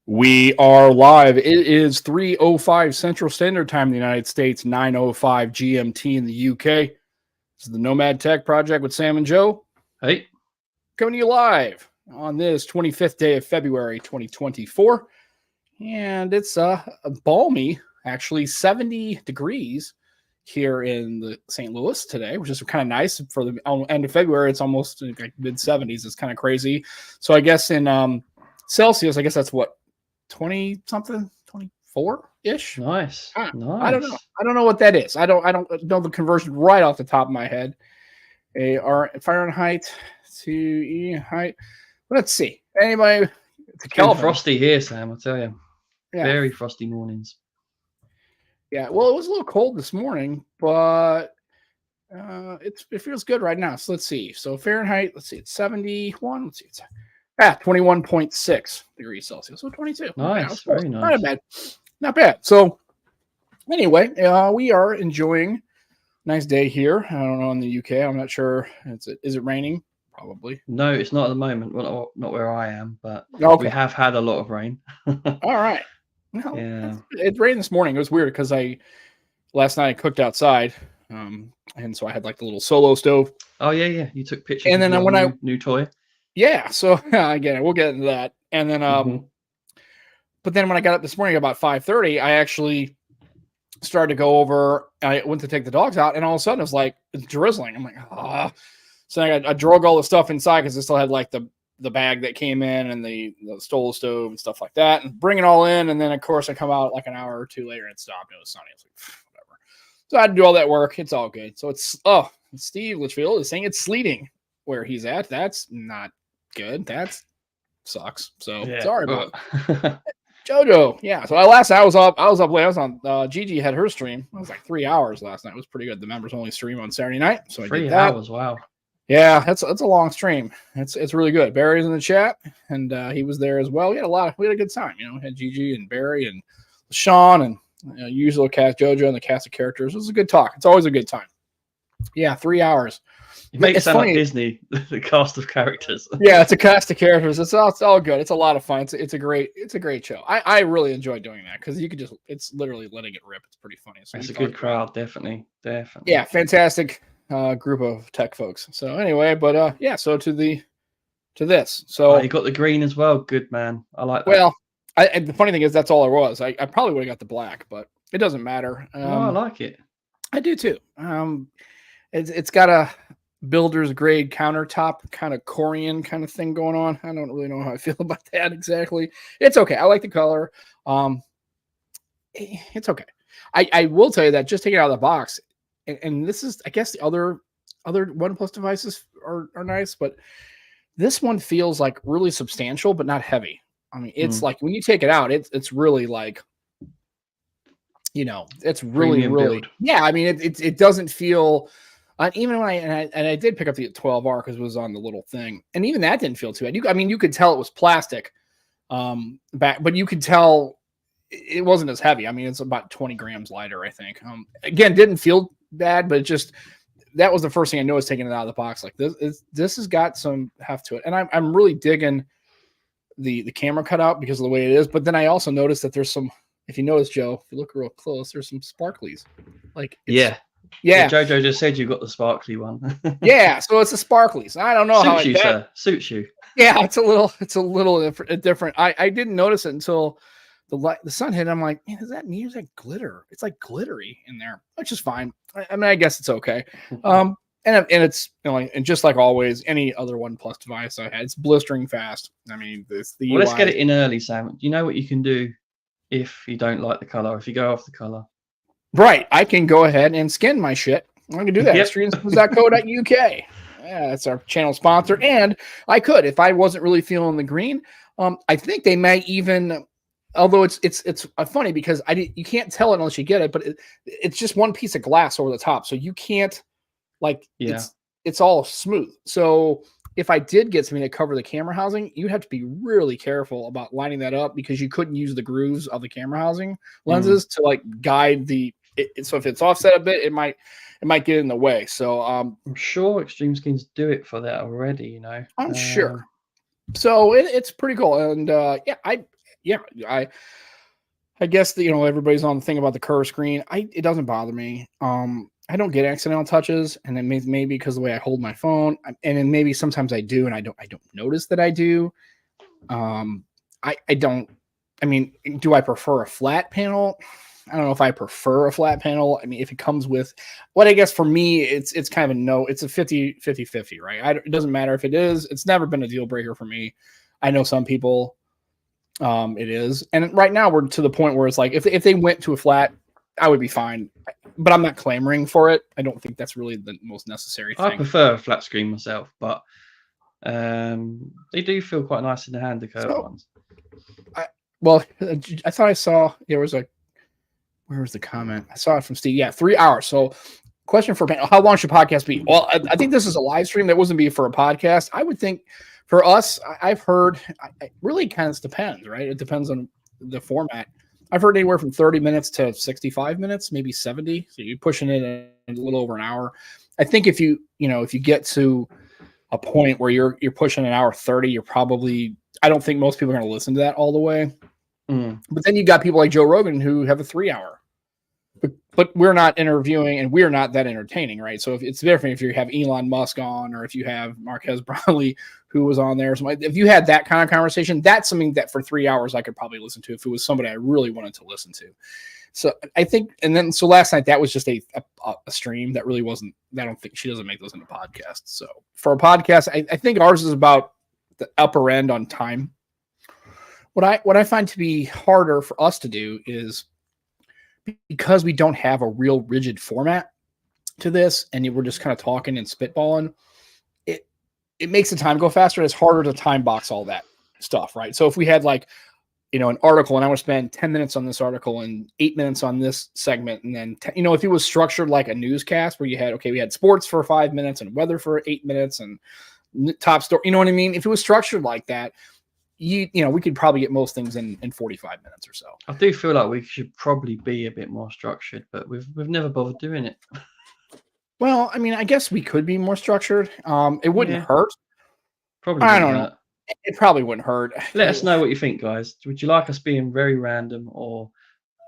We are live. It is 3:05 Central Standard Time in the United States, 9:05 GMT in the UK. This is the Nomad Tech Project with Sam and Joe. Hey. Coming to you live on this 25th day of February 2024. And it's balmy, actually 70 degrees here in the St. Louis today, which is kind of nice for the end of February. It's almost like mid 70s. It's kind of crazy. So I guess in Celsius, I guess that's what, 20 something, 24 ish. Nice. Nice. I don't know. I don't know what that is. I don't know the conversion right off the top of my head. Fahrenheit to E height. Let's see. Anybody? It's been frosty here, Sam. I tell you. Yeah. Very frosty mornings. Yeah. Well, it was a little cold this morning, but it feels good right now. So let's see. So Fahrenheit. Let's see. It's 71. Let's see. It's 21.6 degrees Celsius. So 22. Nice. Very nice. Not bad. Not bad. So anyway, we are enjoying a nice day here. I don't know in the UK. I'm not sure. Is it raining? Probably. No, it's not at the moment. Well, not where I am, but okay. We have had a lot of rain. All right. Well, yeah. It rained this morning. It was weird because last night I cooked outside. And so I had like the little solo stove. Oh yeah. You took pictures and then of when new toy. Yeah, so again, we'll get into that. And then but then when I got up this morning about 5:30, I actually started to go over. I went to take the dogs out, and all of a sudden it's like it's drizzling. I'm like, ah. So I drug all the stuff inside because I still had like the bag that came in and the stole stove and stuff like that, and bring it all in. And then of course I come out like an hour or two later and it stopped. It was sunny. I was like, whatever. So I had to do all that work. It's all good. So Steve Litchfield is saying it's sleeting where he's at. That's not good. That sucks. So sorry about it. Jojo. Yeah. So I was up late. I was on Gigi had her stream. It was like 3 hours last night. It was pretty good. The members only stream on Saturday night. So I did that. 3 hours, wow. Yeah, that's a long stream. It's really good. Barry's in the chat and he was there as well. We had a good time. We had Gigi and Barry and Sean and usual cast Jojo and the cast of characters. It was a good talk. It's always a good time. Yeah, 3 hours. It makes it sound like Disney, the cast of characters. Yeah, it's a cast of characters. It's all good. It's a lot of fun. It's a great show. I really enjoy doing that because you could it's literally letting it rip. It's pretty funny. So it's a good crowd, definitely. Yeah, fantastic group of tech folks. So anyway, but so to this. So you got the green as well. Good man. I like that. Well, the funny thing is that's all there was. I probably would have got the black, but it doesn't matter. I like it. I do too. It's got a builder's grade countertop kind of Korean kind of thing going on. I don't really know how I feel about that exactly. It's okay. I like the color. It's okay. I will tell you that just taking it out of the box, and this is, I guess, the other OnePlus devices are nice, but this one feels like really substantial but not heavy. I mean, it's like when you take it out, it's really like, it's really build. Yeah. I mean, it doesn't feel. Even when I did pick up the 12R because it was on the little thing, and even that didn't feel too bad. You could tell it was plastic, but you could tell it wasn't as heavy. I mean, it's about 20 grams lighter, I think. Again, didn't feel bad, but that was the first thing I noticed taking it out of the box. Like this has got some heft to it, and I'm really digging the camera cutout because of the way it is. But then I also noticed that there's some. If you notice, Joe, if you look real close, there's some sparklies. Like Yeah, Jojo just said you got the sparkly one. Yeah, so it's a sparklies. I don't know how suits you, sir. Suits you. Yeah, it's a little different. I didn't notice it until the sun hit. I'm like, man, does that mean it's like glitter? It's like glittery in there, which is fine. I mean, I guess it's okay. And it's and just like always, any other OnePlus device I had, it's blistering fast. I mean, let's get it in early, Sam. Do you know what you can do if you don't like the color? If you go off the color. Right, I can go ahead and skin my shit. I can do that. Yep. Streams.co.uk. Yeah, that's our channel sponsor. And I could, if I wasn't really feeling the green. I think they might even, although it's funny because you can't tell it unless you get it, but it's just one piece of glass over the top, so you can't it's all smooth. So if I did get something to cover the camera housing, you have to be really careful about lining that up because you couldn't use the grooves of the camera housing lenses to like guide so if it's offset a bit, it might get in the way. So I'm sure Extreme Skins do it for that already. I'm sure. So it's pretty cool, and yeah, I guess that, everybody's on the thing about the curve screen. It doesn't bother me. I don't get accidental touches, and then maybe because of the way I hold my phone, and then maybe sometimes I do, and I don't notice that I do. I don't. I mean, do I prefer a flat panel? I don't know if I prefer a flat panel. I mean, if it comes with what I guess for me, it's kind of a no. It's a 50, right? It doesn't matter if it is. It's never been a deal breaker for me. I know some people, it is. And right now we're to the point where it's like, if they went to a flat, I would be fine. But I'm not clamoring for it. I don't think that's really the most necessary thing. I prefer a flat screen myself, but they do feel quite nice in the hand, the curved ones. I thought I saw there was where was the comment? I saw it from Steve. Yeah, 3 hours. So, question for panel: how long should podcast be? Well, I think this is a live stream. That wasn't be for a podcast. I would think for us, I've heard. It really kind of depends, right? It depends on the format. I've heard anywhere from 30 minutes to 65 minutes, maybe 70. So you're pushing it in a little over an hour. I think if you get to a point where you're pushing an hour 30, you're probably. I don't think most people are going to listen to that all the way. But then you got people like Joe Rogan who have a 3 hour, but we're not interviewing and we're not that entertaining, right? So if it's different if you have Elon Musk on, or if you have Marquez Brownlee who was on there, if you had that kind of conversation, that's something that for 3 hours I could probably listen to if it was somebody I really wanted to listen to. So I think, so last night that was just a stream that really wasn't. I don't think she doesn't make those into podcasts. So for a podcast, I think ours is about the upper end on time. What I find to be harder for us to do is because we don't have a real rigid format to this, and we're just kind of talking and spitballing. It makes the time go faster. It's harder to time box all that stuff, right? So if we had an article, and I want to spend 10 minutes on this article and 8 minutes on this segment, and then if it was structured like a newscast where we had sports for 5 minutes and weather for 8 minutes and top story, you know what I mean? If it was structured like that. We could probably get most things in 45 minutes or so. I do feel like we should probably be a bit more structured, but we've never bothered doing it. Well, I mean, I guess we could be more structured. It wouldn't hurt. Probably I don't know. It probably wouldn't hurt. Let us know what you think, guys. Would you like us being very random, or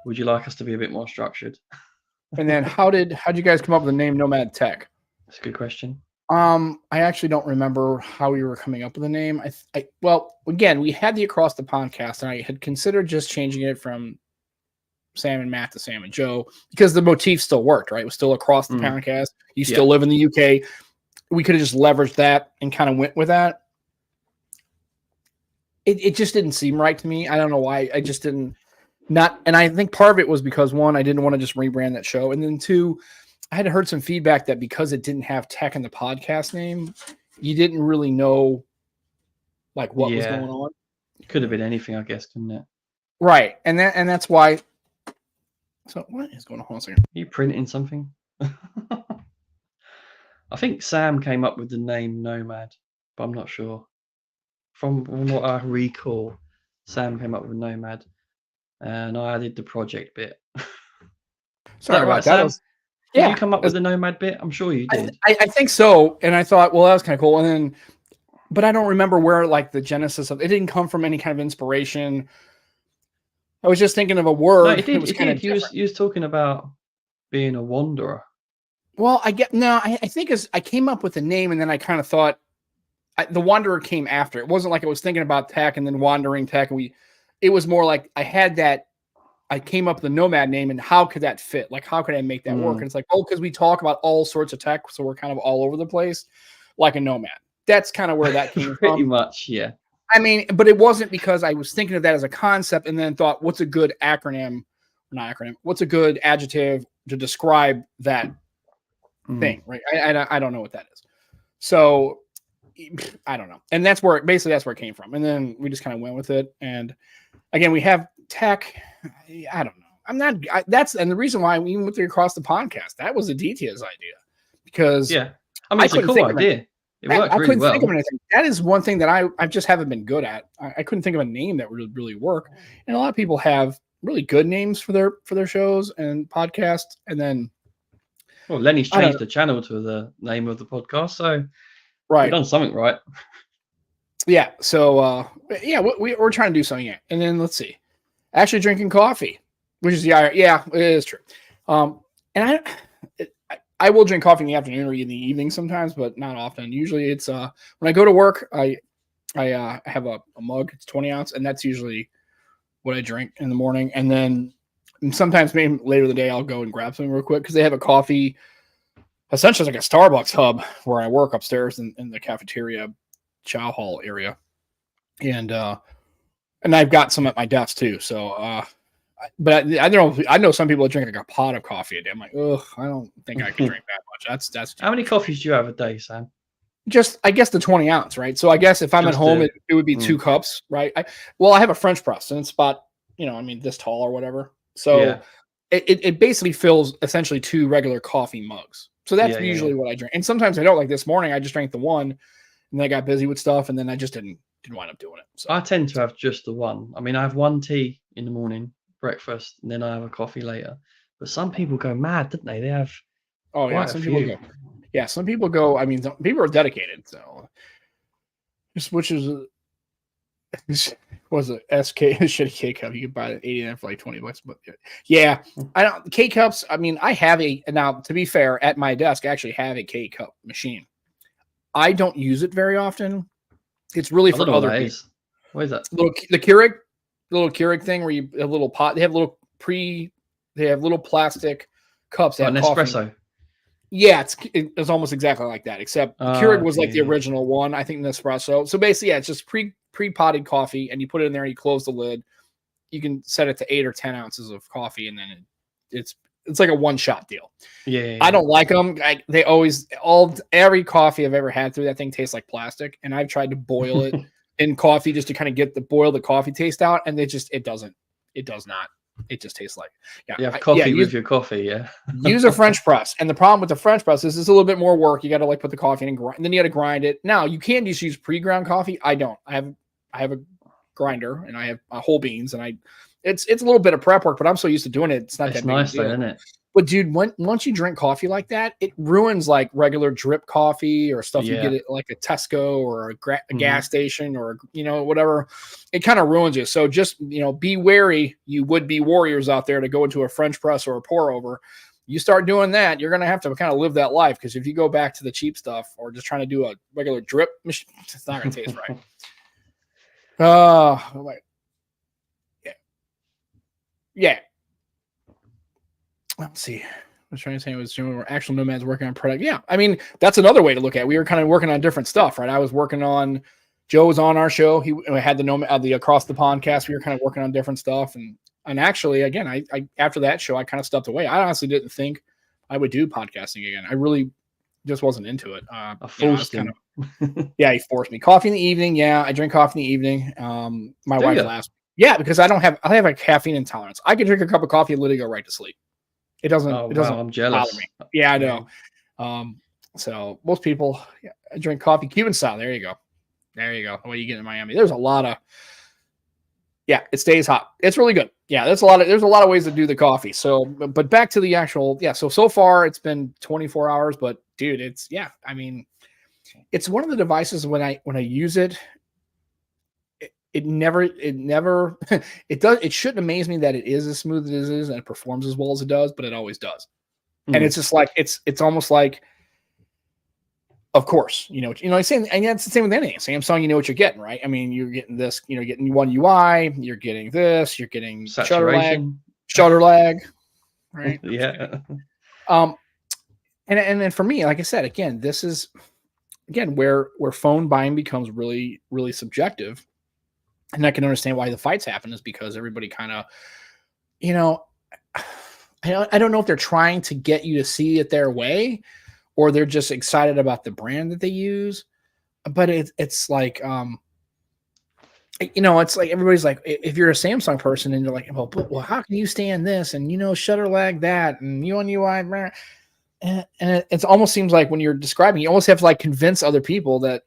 would you like us to be a bit more structured? And then how'd you guys come up with the name Nomad Tech? That's a good question. I actually don't remember how we were coming up with the name. Well, again, we had the Across the Podcast, and I had considered just changing it from Sam and Matt to Sam and Joe because the motif still worked, right? It was still Across the Podcast. You still live in the UK. We could have just leveraged that and kind of went with that. It just didn't seem right to me. I don't know why. I just didn't and I think part of it was because one, I didn't want to just rebrand that show, and then two, I had heard some feedback that because it didn't have tech in the podcast name, you didn't really know what was going on. It could have been anything, I guess, couldn't it? Right. And that's why. So what is going on? Hold on a second. Are you printing something? I think Sam came up with the name Nomad, but I'm not sure. From what I recall, Sam came up with Nomad, and I added the project bit. Sorry about that. Sam? Did you come up with the Nomad bit? I'm sure you did. I think so. And I thought, well, that was kind of cool. But I don't remember where the genesis of it didn't come from any kind of inspiration. I was just thinking of a word. No, it did. You was talking about being a wanderer. Well, I think I came up with the name, and then I kind of thought the wanderer came after. It wasn't like I was thinking about tech and then wandering tech. And it was more like I had that. I came up with the Nomad name, and how could that fit? Like, how could I make that work? And it's like, because we talk about all sorts of tech, so we're kind of all over the place, like a nomad. That's kind of where that came from. Pretty much, yeah. I mean, but it wasn't because I was thinking of that as a concept and then thought, what's a good acronym? Not acronym. What's a good adjective to describe that thing, right? I don't know what that is. So I don't know. And that's where it came from. And then we just kind of went with it. And again, we have tech. I don't know. And the reason why we went Across the Podcast, that was a DT's idea because I mean, it's a cool idea. It worked really well. Think of anything. That is one thing that I just haven't been good at. I couldn't think of a name that would really work. And a lot of people have really good names for their shows and podcasts. And then, well, Lenny's changed the channel to the name of the podcast, so right, we've done something right. yeah. So yeah, we're trying to do something. Yeah. And then let's see. Actually drinking coffee, which is yeah, it is true. And I will drink coffee in the afternoon or in the evening sometimes, but not often. Usually it's when I go to work, I have a mug. It's 20 ounce, and that's usually what I drink in the morning. And then sometimes maybe later in the day I'll go and grab something real quick because they have a coffee, essentially like a Starbucks hub where I work upstairs in the cafeteria chow hall area, and I've got some at my desk too. So but I don't know. I know some people that drink like a pot of coffee a day. I'm like, ugh, I don't think I could drink that much. That's How many coffees do you have a day, Sam? just I guess the 20 ounce, right? So I guess if I'm Just at home, the- it would be 2 cups, right? I have a French press and it's about, I mean, this tall or whatever. So Yeah. it basically fills essentially 2 regular coffee mugs. So that's Yeah, usually what I drink. And sometimes I don't. Like this morning, I just drank the one, and then I got busy with stuff, and then I just didn't wind up doing it. So I tend to have just the one. I mean, I have one tea in the morning, breakfast, and then I have a coffee later. But some people go mad, don't they? They have oh yeah, quite a some people few. go. Yeah, some people go. I mean, people are dedicated. So just which is was a SK shitty K cup. You could buy it 89 for like $20, but yeah, I don't K cups. I mean, I have a now. To be fair, at my desk, I actually have a K cup machine. I don't use it very often. It's really I for don't know what other that people. is. What is that? The Keurig, the little Keurig thing where you a little pot. They have they have little plastic cups that Oh, an have coffee. espresso. Yeah, it's almost exactly like that, except Keurig was like the Okay. original one. I think Nespresso. So basically, yeah, it's just pre-potted coffee, and you put it in there and you close the lid. You can set it to 8 or 10 ounces of coffee, and then it's like a one-shot deal. Yeah. I don't like them. They always every coffee I've ever had through that thing tastes like plastic, and I've tried to boil it in coffee just to kind of get the coffee taste out, and it does not. It just tastes like You have coffee with your coffee, yeah. use a French press. And the problem with the French press is it's a little bit more work. You got to like put the coffee in and grind, and then you got to grind it. Now you can just use pre-ground coffee. I don't. I have a grinder and I have whole beans, and it's a little bit of prep work, but I'm so used to doing it. It's not It's that big nice a deal. though, isn't it? But dude, once you drink coffee like that, it ruins like regular drip coffee or stuff you get at like a Tesco or a gas station or whatever. It kind of ruins you. So just be wary, you would be warriors out there to go into a French press or a pour over. You start doing that, you're gonna have to kind of live that life, because if you go back to the cheap stuff or just trying to do a regular drip machine, it's not gonna taste right. Yeah. Let's see. I was trying to say it was actual Nomads working on product. Yeah, I mean that's another way to look at it. We were kind of working on different stuff, right? I was working on Joe was on our show. He had the Nomad, the Across the Podcast. We were kind of working on different stuff, and actually, again, I after that show, I kind of stepped away. I honestly didn't think I would do podcasting again. I really just wasn't into it. I forced him. Yeah, he forced me. Coffee in the evening. Yeah, I drink coffee in the evening. My wife laughs. Yeah, because I have a caffeine intolerance. I could drink a cup of coffee and literally go right to sleep. It doesn't. Oh, it doesn't. wow, I'm jealous. Bother me. Yeah, I know. So most people drink coffee Cuban style. There you go. What you get in Miami? There's a lot of. Yeah, it stays hot. It's really good. Yeah, there's a lot of ways to do the coffee. So, but back to the actual. Yeah, so far it's been 24 hours, but dude, I mean, it's one of the devices when I use it. It never it shouldn't amaze me that it is as smooth as it is and it performs as well as it does, but it always does. And it's just like it's almost like, of course, saying, and that's the same with anything. Samsung, you know what you're getting, right? I mean, you're getting this, getting one UI, you're getting this, you're getting shutter lag, right? Yeah. And then for me, like I said, again, this is where phone buying becomes really, really subjective. And I can understand why the fights happen, is because everybody kind of, I don't know if they're trying to get you to see it their way, or they're just excited about the brand that they use. But it's like, it's like everybody's like, if you're a Samsung person and you're like, well, how can you stand this? And shutter lag that, and One UI, and it almost seems like when you're describing, you almost have to like convince other people that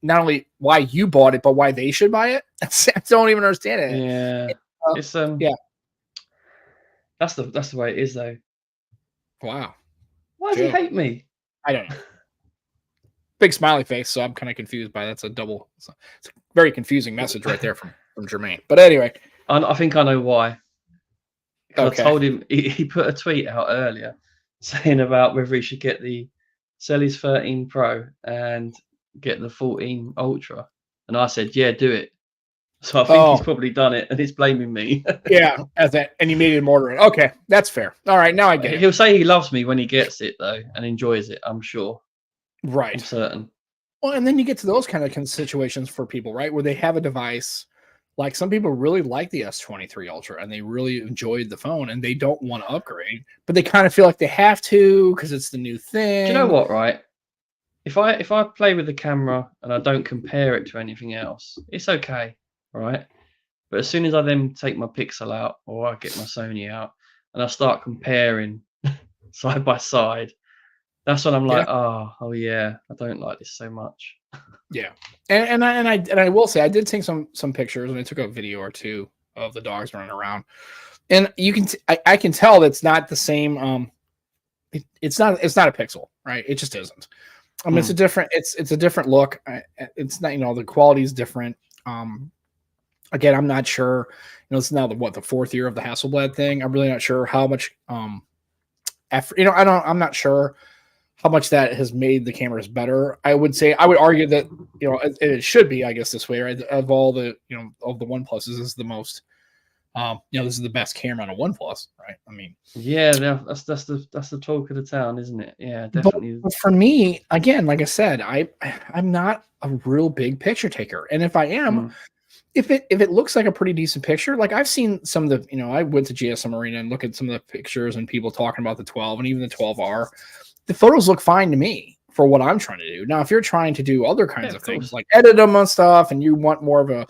not only why you bought it, but why they should buy it. I don't even understand it. Yeah. It's yeah. That's the way it is though. Wow. Why does he hate me? I don't know. big smiley face. So I'm kind of confused by that's a double. It's a very confusing message right there from Jermaine. But anyway, I think I know why. Because okay. I told him he put a tweet out earlier saying about whether he should sell his 13 Pro and get the 14 Ultra, and I said, yeah, do it. So I think he's probably done it, and he's blaming me. Yeah, and you made him order it. Okay, that's fair. All right, now I get it. He'll say he loves me when he gets it though, and enjoys it. I'm sure. Right. I'm certain. Well, and then you get to those kind of situations for people, right, where they have a device. Like some people really like the S23 Ultra and they really enjoyed the phone and they don't want to upgrade, but they kind of feel like they have to because it's the new thing. Do you know what, right? If I play with the camera and I don't compare it to anything else, it's okay, right? But as soon as I then take my Pixel out or I get my Sony out and I start comparing side by side, that's when I'm like, oh yeah, I don't like this so much. Yeah, and I will say I did take some pictures and I took a video or two of the dogs running around, and you can I can tell that's not the same. It's not a Pixel, right? It just isn't. I mean, it's a different look. It's not, the quality is different. Again, I'm not sure. It's now the fourth year of the Hasselblad thing. I'm really not sure how much effort. I'm not sure how much that has made the cameras better. I would argue that, it should be, I guess, this way, right? Of all the, of the OnePluses, this is the most, this is the best camera on a OnePlus, right? I mean, yeah, that's the talk of the town, isn't it? Yeah, definitely. But for me, again, like I said, I'm not a real big picture taker. And if I am, if it looks like a pretty decent picture, like I've seen some of the, I went to GSM Arena and look at some of the pictures and people talking about the 12 and even the 12R. The photos look fine to me for what I'm trying to do. Now, if you're trying to do other kinds of things, like edit them on stuff, and you want more of a,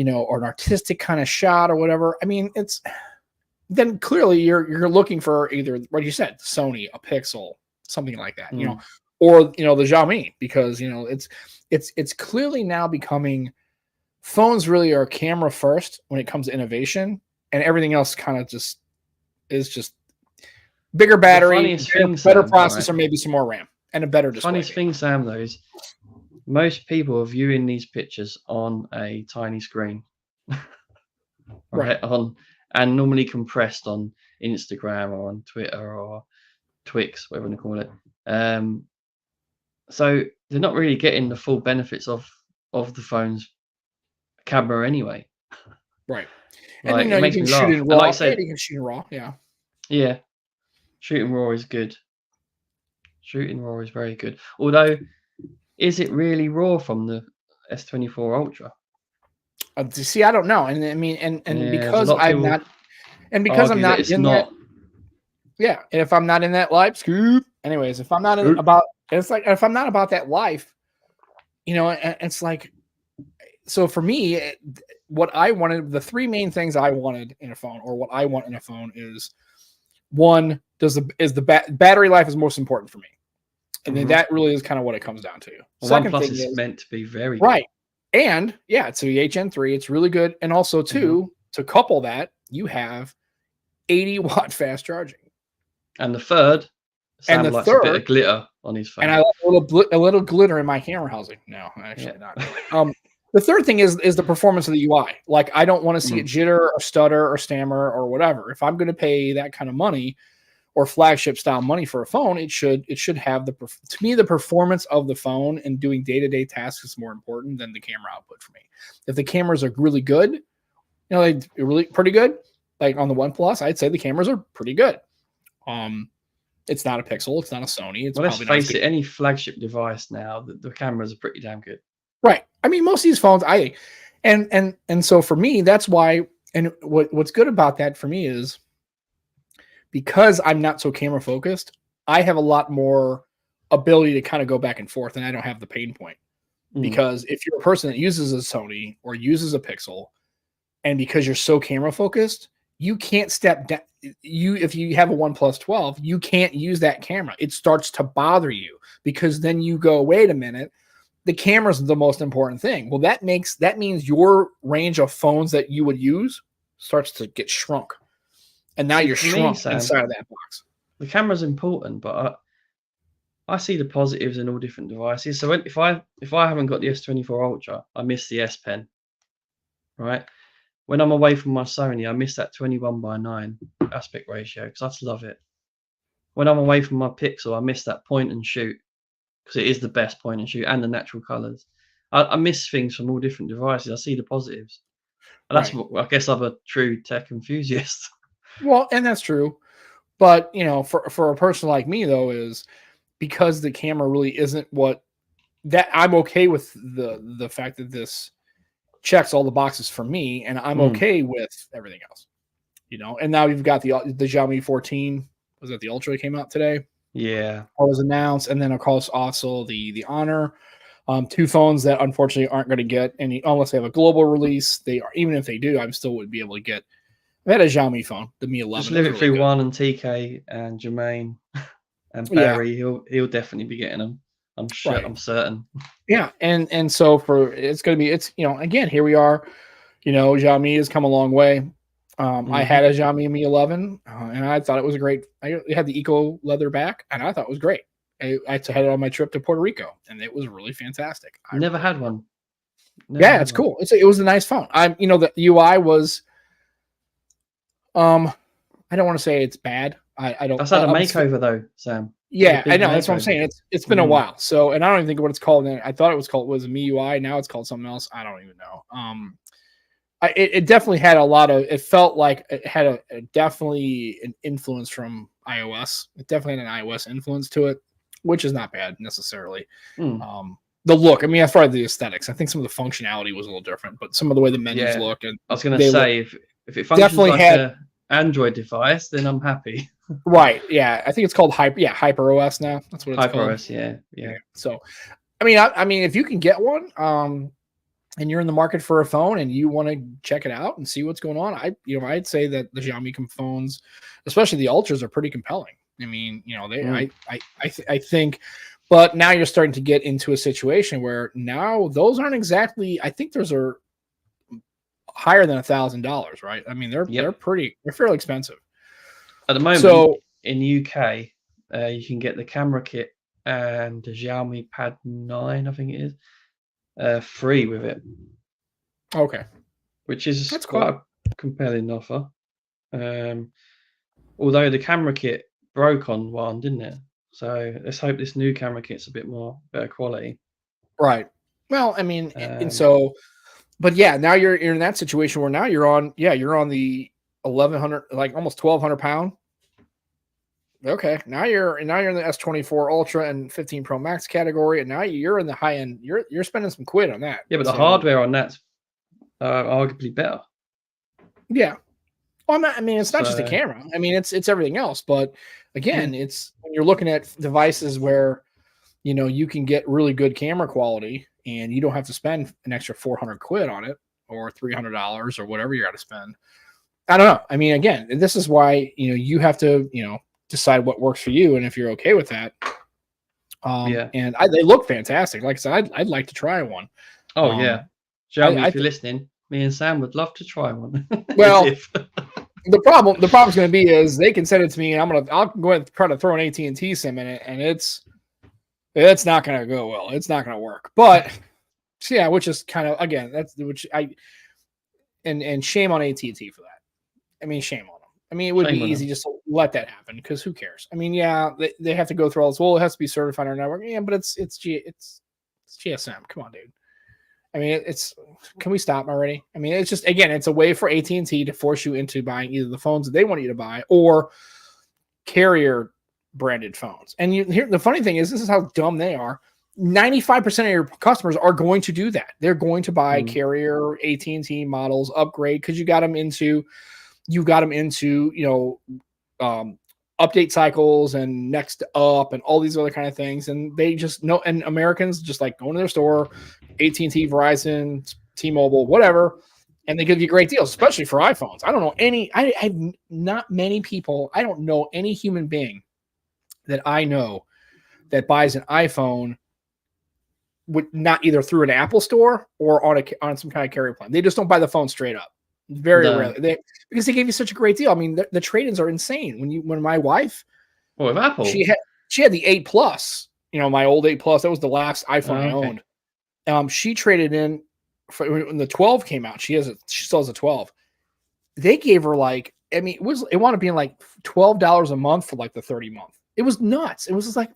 or an artistic kind of shot or whatever, I mean, then clearly you're looking for either what you said, Sony, a Pixel, something like that, or the Xiaomi, because it's clearly now becoming phones really are camera first when it comes to innovation, and everything else kind of just is just bigger battery, better processor, right? Maybe some more RAM and a better display. Funniest thing, Sam, though, is most people are viewing these pictures on a tiny screen, right? And normally compressed on Instagram or on Twitter or Twix, whatever you call it. So they're not really getting the full benefits of the phone's camera anyway. Right. Like, and it makes me laugh. Shoot in raw. Like I said, you can shoot in raw. Yeah. Yeah. Shooting raw is good. Shooting raw is very good. Although, is it really raw from the S24 Ultra? See, I don't know, and I mean, and because I'm not, and because I'm not in that, yeah, and if I'm not in that life, anyways, if I'm not in about, it's like if I'm not about that life, it's like, so for me, what I wanted, the three main things I wanted in a phone, or what I want in a phone is, one, battery life is most important for me. And then that really is kind of what it comes down to. Second thing is meant to be very right. Good. And yeah, it's the HN3. It's really good. And also too, to couple that, you have 80-watt fast charging. And the third, Sam likes a bit of glitter on his phone. And I like a little glitter in my camera housing. No, actually not. The third thing is the performance of the UI. Like, I don't want to see it jitter or stutter or stammer or whatever. If I'm going to pay that kind of money or flagship style money for a phone, it should have to me, the performance of the phone and doing day-to-day tasks is more important than the camera output for me. If the cameras are really good, they're really pretty good. Like on the OnePlus, I'd say the cameras are pretty good. It's not a Pixel, it's not a Sony. It's let's face it, any flagship device now, the cameras are pretty damn good. Right. I mean, most of these phones, and so for me, that's why. And what's good about that for me is, because I'm not so camera focused, I have a lot more ability to kind of go back and forth, and I don't have the pain point. Because if you're a person that uses a Sony or uses a Pixel, and because you're so camera focused, you can't step down. If you have a OnePlus 12, you can't use that camera. It starts to bother you, because then you go, wait a minute, the camera's the most important thing. Well, that means your range of phones that you would use starts to get shrunk. And now you're shrunk inside of that box. The camera's important, but I see the positives in all different devices. So if I haven't got the S24 Ultra, I miss the S Pen, right? When I'm away from my Sony, I miss that 21:9 aspect ratio because I just love it. When I'm away from my Pixel, I miss that point and shoot because it is the best point and shoot and the natural colors. I miss things from all different devices. I see the positives. And that's Right. what I guess I'm a true tech enthusiast. Well, and that's true. But for a person like me though, is because the camera really isn't what that I'm okay with the fact that this checks all the boxes for me, and I'm Mm, okay with everything else. And now you've got the Xiaomi 14. Was that the Ultra that came out today? yeah. Or was announced, and then of course also the Honor. Two phones that unfortunately aren't going to get any unless they have a global release. They are even if they do, I still would be able to get. I had a Xiaomi phone, the Mi Just 11. It live was it really through good. One and TK and Jermaine and Yeah, Barry. He'll definitely be getting them. I'm sure. right. I'm certain. Yeah, and so for it's going to be again here we are. Xiaomi has come a long way. I had Hmm. a Xiaomi Mi 11, and I thought it was a great. It had the eco leather back, and I thought it was great. I had it on my trip to Puerto Rico, and it was really fantastic. I Never really had enjoyed one. it. Never Yeah, had it's one. cool. It was a nice phone. The UI was um I don't want to say it's bad. I don't. That's had a makeover though, Sam. Had a Yeah, I big know. That's what I'm makeover. saying. It's been a Mm. while. So, and I don't even think what it's called. Then I thought it was a MIUI. Now it's called something else. I don't even know. It definitely had a lot of. It felt like it had definitely an influence from iOS. It definitely had an iOS influence to it, which is not bad necessarily. Mm. The look. I mean, as far as the aesthetics, I think some of the functionality was a little different, but some of the way the menus Yeah. look and I was gonna they look say if it functions definitely like had. a Android device, then I'm happy. Right. Yeah. I think it's called Hyper OS now. That's what it's called. HyperOS, yeah, Yeah. yeah. So, I mean, if you can get one, and you're in the market for a phone and you want to check it out and see what's going on, I'd say that the Xiaomi phones, especially the Ultras, are pretty compelling. I mean, Mm. I think, but now you're starting to get into a situation where now those aren't exactly. I think those are higher than $1,000, right? I mean, they're Yep. fairly expensive. At the moment So in UK, you can get the camera kit and the Xiaomi Pad 9, I think it is, free with it, okay, which is that's quite cool. a compelling offer. Um, although the camera kit broke on one, didn't it? So let's hope this new camera kit's a bit more better quality. Right. Well, I mean, and Um, so, but yeah, now you're in that situation where now you're on the 1,100, like almost 1,200 pound. Okay, now you're in the S24 Ultra and 15 Pro Max category, and now you're in the high end. You're spending some quid on that. yeah, but the So hardware on that's arguably better. yeah, well, I mean, it's not just a So camera. I mean, it's everything else. But yeah, again, it's when you're looking at devices where you can get really good camera quality and you don't have to spend an extra 400 quid on it or $300 or whatever you got to spend. I don't know. I mean, again, this is why, you have to, decide what works for you. And if you're okay with that, yeah. and they look fantastic. Like I said, I'd like to try one. Oh yeah, Um, Xiaomi, I if you're think, listening, me and Sam would love to try one. As well, if. the problem's going to be is they can send it to me and I'll go ahead and try to throw an AT&T sim in it. And it's not going to go well. It's not going to work, but yeah, which is kind of, again, that's which and shame on AT&T for that. I mean, shame on them. I mean, it would be Shame on easy them. just to let that happen because who cares? I mean, yeah, they have to go through all this. Well, it has to be certified on our network. Yeah, but it's GSM. Come on, dude. I mean, it's can we stop already? I mean, it's just again, it's a way for AT&T to force you into buying either the phones that they want you to buy or carrier branded phones. And here, the funny thing is, this is how dumb they are. 95% of your customers are going to do that. They're going to buy Mm. carrier AT&T models, upgrade because you got them into update cycles and next up and all these other kind of things, and they just know. And Americans just like going to their store, AT&T, Verizon, T-Mobile, whatever, and they give you great deals, especially for iPhones. I don't know any. I have not many people. I don't know any human being that I know that buys an iPhone would not either through an Apple store or on some kind of carrier plan. They just don't buy the phone straight up. Very No. rarely. Because they gave you such a great deal. I mean, the trade-ins are insane. When my wife, Well, with Apple. she had she had the 8 Plus. my old 8 Plus. That was the last iPhone I Okay. owned. She traded in for, when the 12 came out. She still has a 12. They gave her like, I mean, it wound up being like $12 a month for like the 30 month. It was nuts. It was just like,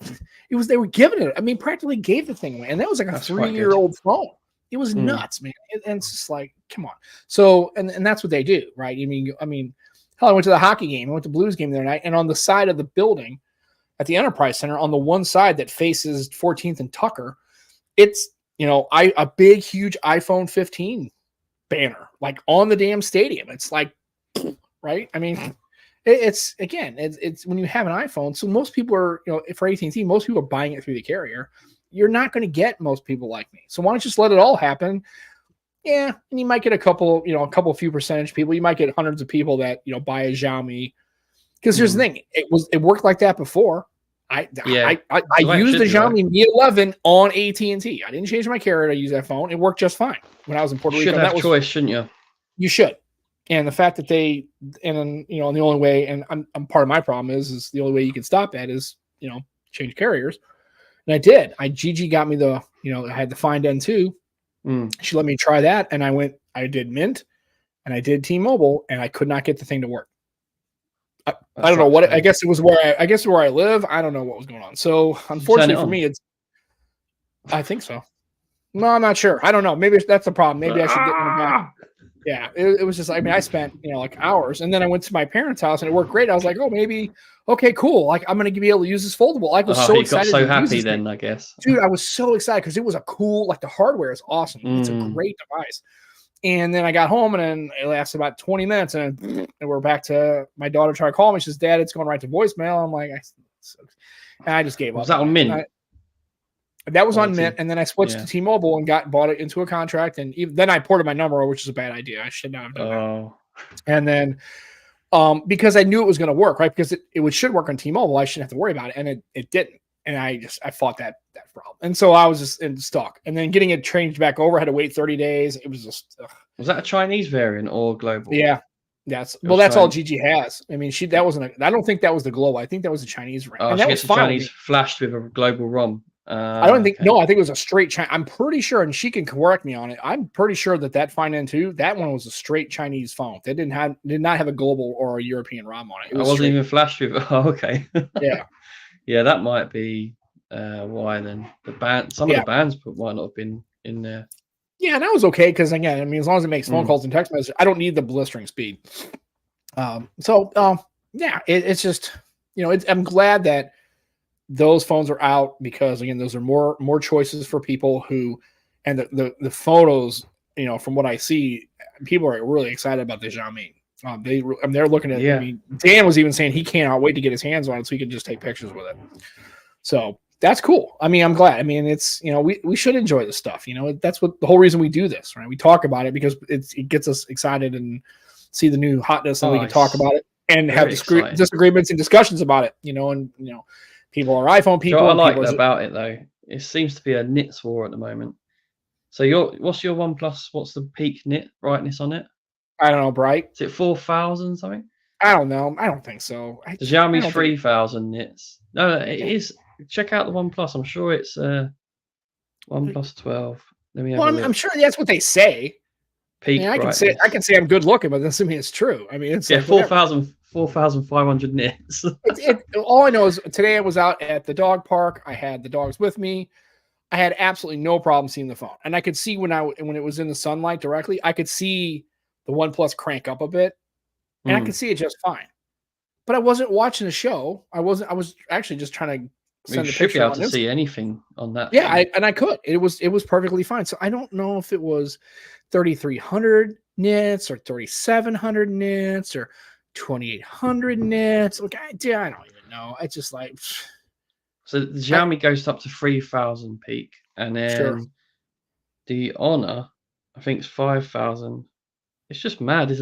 they were giving it. I mean, practically gave the thing away. And that was like a That's quite good. 3-year-old phone. It was nuts, man. And it's just like, come on. So, and that's what they do, right? I mean, hell, I went to the hockey game. I went to Blues game the other night, and on the side of the building at the Enterprise Center, on the one side that faces 14th and Tucker, it's, a big, huge iPhone 15 banner, like on the damn stadium. It's like, right? I mean, it's when you have an iPhone. So most people are, for AT&T, most people are buying it through the carrier. You're not going to get most people like me. So why don't you just let it all happen? Yeah, and you might get a few percentage people. You might get hundreds of people that buy a Xiaomi. Because here's the thing, it worked like that before. I used the Xiaomi Mi 11 on AT&T. I didn't change my carrier to use that phone. It worked just fine when I was in Puerto Rico. You should have choice, shouldn't you? You should. And the fact that the only way, and I'm part of my problem is the only way you can stop that is change carriers. And I did. Gigi got me I had the Find N2. She let me try that, and I did Mint, and I did T-Mobile, and I could not get the thing to work. I don't know what. I guess it was where I live. I don't know what was going on. So unfortunately for me, I think so. No, I'm not sure. I don't know. Maybe that's the problem. Maybe I should get one back. Yeah, it was just, I mean, I spent, like hours, and then I went to my parents' house and it worked great. I was like, oh, maybe, okay, cool. Like, I'm going to be able to use this foldable. I was so excited. Got so happy then, I guess. Dude, I was so excited because it was a cool, like the hardware is awesome. It's a great device. And then I got home, and then it lasted about 20 minutes, and we're back to my daughter trying to call me. She says, Dad, it's going right to voicemail. I'm like, and I just gave up. Was that on Mint? That was on Mint, and then I switched to T-Mobile and bought it into a contract, and then I ported my number, which is a bad idea. I should not have done that. And then, because I knew it was going to work, right? Because it should work on T-Mobile, I shouldn't have to worry about it, and it didn't. And I fought that problem, and so I was just stuck. And then getting it changed back over, I had to wait 30 days. It was just. Was that a Chinese variant or global? Yeah. That's all Gigi has. I mean, that wasn't. I don't think that was the global. I think that was the Chinese variant. Oh, and that was fine. Chinese flashed with a global ROM. I don't think. Okay. No, I think it was a straight Chinese. I'm pretty sure, and she can correct me on it. I'm pretty sure that Find N2, that one was a straight Chinese phone. They did not have a global or a European ROM on it. It wasn't even flashed with. Oh, okay. Yeah. Yeah, that might be why then. Some of the bands might not have been in there. Yeah, and that was okay because, again, I mean, as long as it makes phone calls and text messages, I don't need the blistering speed. It's just, I'm glad that those phones are out because, again, those are more choices for people who, and the photos, from what I see, people are really excited about the Xiaomi. They're looking at. I mean, Dan was even saying he cannot wait to get his hands on it so he can just take pictures with it. So that's cool. I mean, I'm glad. I mean, it's we should enjoy this stuff. That's what the whole reason we do this, right? We talk about it because it gets us excited and see the new hotness, and we can talk about it and have disagreements and discussions about it. People are iPhone people. I like about it though. It seems to be a nits war at the moment. So what's your OnePlus? What's the peak nit brightness on it? I don't know, bright. Is it 4,000 something? I don't know. I don't think so. The Xiaomi's 3,000 nits. No, it is. Check out the OnePlus. I'm sure it's OnePlus 12. Let me have a look. I'm sure that's what they say. Peak. I can say I'm good looking, but that doesn't mean it's true. I mean, it's 4,500 nits. All I know is today I was out at the dog park. I had the dogs with me. I had absolutely no problem seeing the phone, and I could see when it was in the sunlight directly, I could see the OnePlus crank up a bit, and I could see it just fine. But I wasn't watching the show. I was actually just trying to send a picture. You should be able to see anything on that. Yeah, I could. It was perfectly fine. So I don't know if it was 3,300 nits or 3,700 nits or 2,800 nits. Look, I don't even know. It's just like. So the Xiaomi goes up to 3,000 peak, and then the Honor, I think, it's 5,000. It's just mad.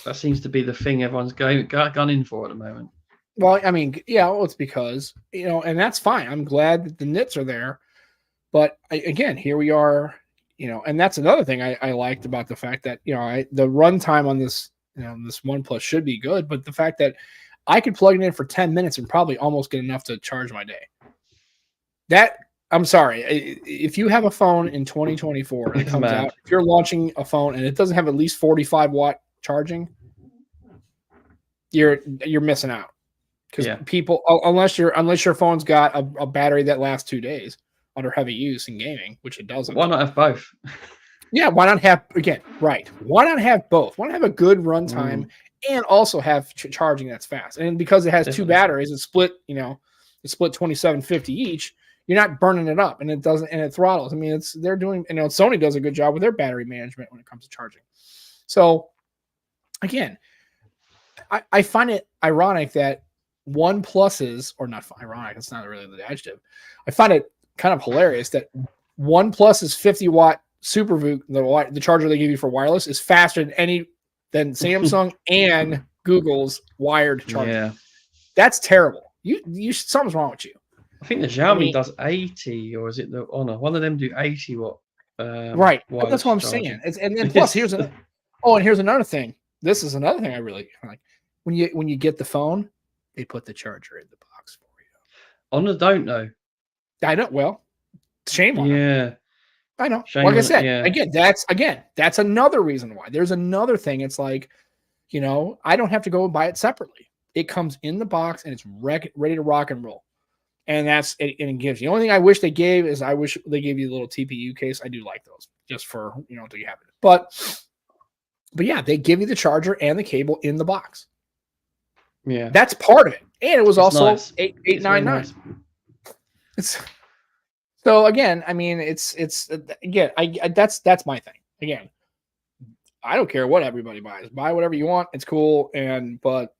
That seems to be the thing everyone's gone in for at the moment. Well, I mean, it's because and that's fine. I'm glad that the nits are there, but again, here we are. And that's another thing I liked about the fact that the runtime on this this OnePlus should be good, but the fact that I could plug it in for 10 minutes and probably almost get enough to charge my day. that I'm sorry. If you have a phone in 2024 and it It's comes mad. out, if you're launching a phone and it doesn't have at least 45-watt charging, you're missing out. Because people, unless your phone's got a battery that lasts 2 days under heavy use in gaming, which it doesn't. Why not have both? Yeah, why not have right? Why not have both? Why not have a good runtime and also have charging that's fast? And because it has two batteries, it's split. It's split 2750 each. You're not burning it up, and it doesn't, and it throttles. I mean, they're doing. Sony does a good job with their battery management when it comes to charging. So, again, I find it ironic that OnePlus's, or not ironic, it's not really the adjective. I find it kind of hilarious that OnePlus's 50-watt SuperVOOC, the charger they give you for wireless, is faster than Samsung and Google's wired charger. Yeah, that's terrible. You something's wrong with you. I think the Xiaomi does 80, or is it the Honor? One of them do 80 watt. Right, that's what I'm saying. And then plus here's another thing. This is another thing I really like. When you get the phone, they put the charger in the box for you. Honor don't know. I know. Well, shame on them. I know. Shame like I said, that's another reason why. There's another thing. It's like, I don't have to go and buy it separately. It comes in the box and it's ready to rock and roll. And that's it. And it gives you. The only thing I wish they gave is I wish they gave you a little TPU case. I do like those just for to have it. But yeah, they give you the charger and the cable in the box. Yeah, that's part of it, and it was also nice. $899. Nice. It's so again. I mean, it's again. That's my thing. Again, I don't care what everybody buys. Buy whatever you want. It's cool, but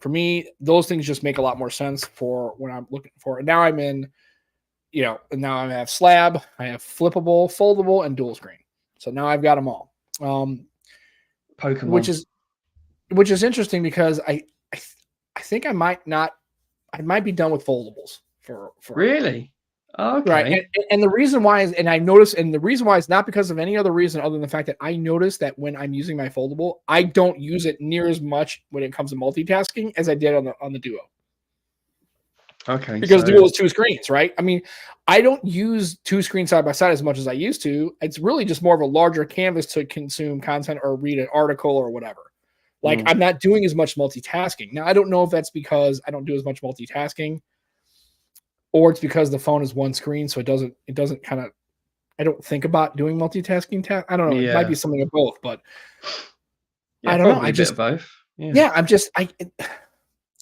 for me, those things just make a lot more sense for when I'm looking for. Now I'm in, now I have slab, I have flippable, foldable, and dual screen. So now I've got them all. Pokemon, which is interesting because I think I might be done with foldables for really. Oh, okay. Right. And the reason why is, and I noticed, and the reason why is not because of any other reason other than the fact that I noticed that when I'm using my foldable, I don't use it near as much when it comes to multitasking as I did on the Duo. Okay. Because Duo is 2 screens, right? I mean, I don't use 2 screens side by side as much as I used to. It's really just more of a larger canvas to consume content or read an article or whatever. Like I'm not doing as much multitasking. Now, I don't know if that's because I don't do as much multitasking or it's because the phone is 1 screen. So it doesn't kind of, I don't think about doing multitasking. I don't know. Yeah. It might be something of both, but I don't know. I just, both.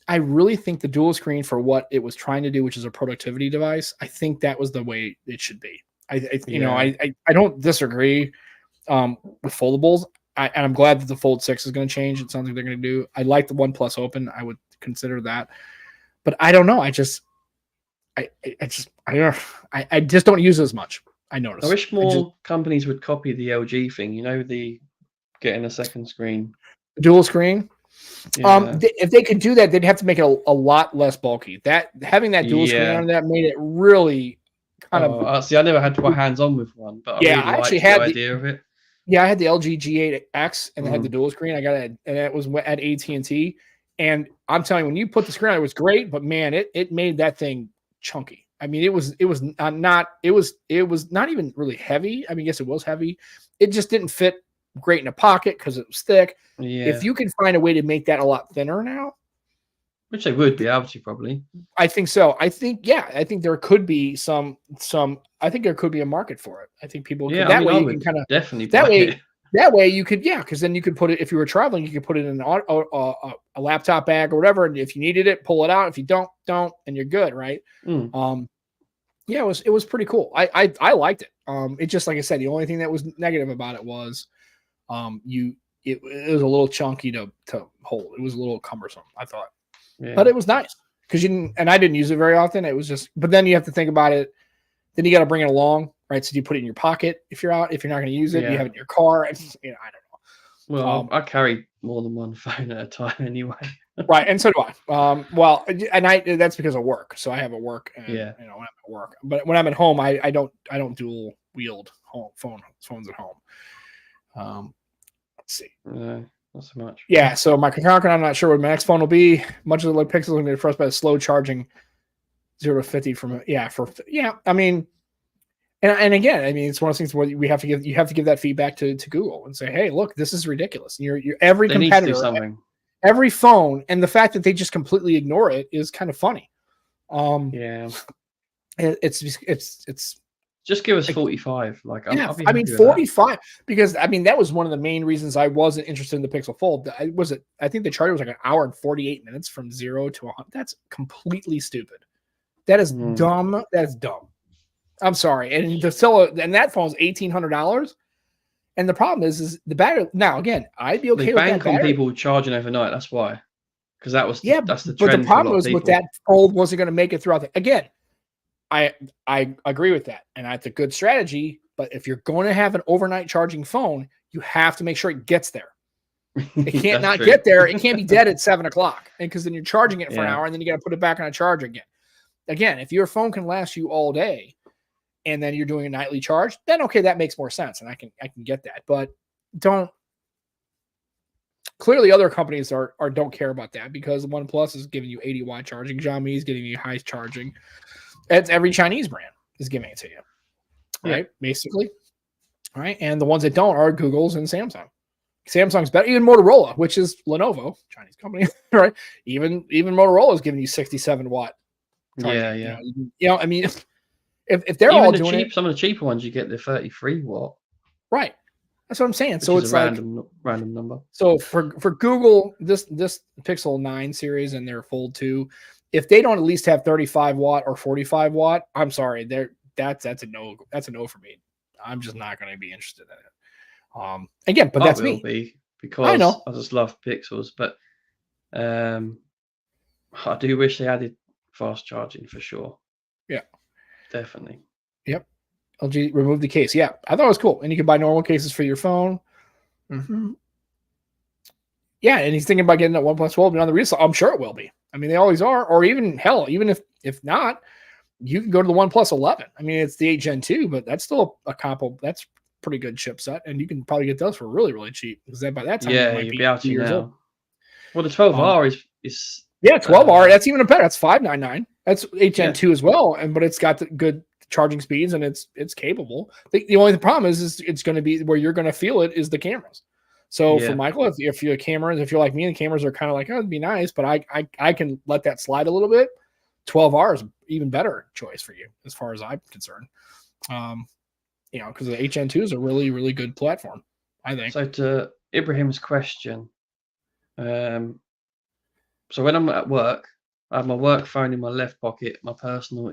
I really think the dual screen for what it was trying to do, which is a productivity device, I think that was the way it should be. I don't disagree with foldables. And I'm glad that the Fold 6 is going to change. It sounds like they're going to do. I like the OnePlus Open. I would consider that, but I don't know. I just don't use it as much. I noticed. I wish more companies would copy the LG thing. The getting a second screen, dual screen. Yeah. If they could do that, they'd have to make it a lot less bulky. That having that dual screen on that made it really kind of. See, I never had to put hands on with one, but I actually had the idea of it. Yeah, I had the LG G8X and it had the dual screen. I got it, and it was at AT&T. And I'm telling you, when you put the screen on, it was great, but man, it made that thing chunky. I mean, it was not even really heavy. I mean, yes, it was heavy. It just didn't fit great in a pocket because it was thick. Yeah. If you can find a way to make that a lot thinner now, which they would be able to probably. I think so. I think there could be some. I think there could be a market for it. I think people. Yeah, that way you can kind of definitely that way you could because then you could put it if you were traveling, you could put it in a laptop bag or whatever, and if you needed it, pull it out. If you don't, and you're good, right? Yeah, it was pretty cool. I liked it. It just like I said, the only thing that was negative about it was, it was a little chunky to hold. It was a little cumbersome, I thought. Yeah. But it was nice because I didn't use it very often. It was just, but then you have to think about it. Then you got to bring it along, right? So you put it in your pocket if you're out. If you're not going to use it, you have it in your car. It's, I don't know. Well, I carry more than one phone at a time anyway. Right, and so do I. Well, and that's because of work. So I have a work, and, when I'm at work. But when I'm at home, I don't dual wield phones at home. Let's see. Not so much. Yeah, so my Conqueror, I'm not sure what my next phone will be. Much of the Pixel is going to be first by the slow charging 0 to 50 from I mean, and again, I mean, it's one of those things where you have to give that feedback to Google and say, hey, look, this is ridiculous. And you're every They need to do competitor, something. every phone, and the fact that they just completely ignore it is kind of funny. Yeah. It's Just give us 45. Like, yeah, I'll be I mean, happy with that. 45, because I mean, that was one of the main reasons I wasn't interested in the Pixel Fold. I think the charger was like an hour and 48 minutes from 0 to 100. That's completely stupid. That is dumb. That is dumb. I'm sorry. And that phone's $1,800. And the problem is the battery. Now, again, I'd be okay They with that bank on battery. people charging overnight. That's why. Because that's the But trend the for a problem lot of is people. with that Fold wasn't going to make it throughout the. Again, I agree with that, and that's a good strategy. But if you're going to have an overnight charging phone, you have to make sure it gets there. It can't not get there. It can't be dead at 7 o'clock, and because then you're charging it for an hour, and then you got to put it back on a charger again. Again, if your phone can last you all day, and then you're doing a nightly charge, then okay, that makes more sense, and I can get that. But don't. Clearly, other companies don't care about that, because OnePlus is giving you 80-watt charging, Xiaomi is giving you high charging. It's every Chinese brand is giving it to you, right? Basically, right? And the ones that don't are Google's and Samsung. Samsung's better, even Motorola, which is Lenovo, Chinese company, right? Even Motorola is giving you 67-watt. Yeah. I mean, if they're even all doing it, some of the cheaper ones, you get the 33-watt. Right. That's what I'm saying. Which so is it's a like random number. So for Google, this Pixel 9 series and their Fold 2, if they don't at least have 35-watt or 45-watt, I'm sorry, that's a no. That's a no for me. I'm just not going to be interested in it. Again, but that's me. Because I know. I just love Pixels, but I do wish they added fast charging for sure. Yeah, definitely. Yep. LG removed the case. Yeah, I thought it was cool, and you can buy normal cases for your phone. Mm-hmm. Yeah, and he's thinking about getting that OnePlus 12 on the resale. I'm sure it will be. I mean, they always are. Or even if not, you can go to the OnePlus 11. I mean, it's the 8 Gen 2, but that's still a combo. That's pretty good chipset, and you can probably get those for really, really cheap, because by that time, you'll be out years now. Old. Well, the 12R is 12R. That's even better. That's $599. That's 8 Gen 2 as well, but it's got the good charging speeds, and it's capable. The only problem is it's going to be where you're going to feel it is the cameras. So for Michael, if you're cameras, if you're like me, and the cameras are kind of like, oh, it'd be nice, but I can let that slide a little bit. 12R is even better choice for you, as far as I'm concerned. Because the HN2 is a really, really good platform, I think. So to Ibrahim's question, so when I'm at work, I have my work phone in my left pocket, my personal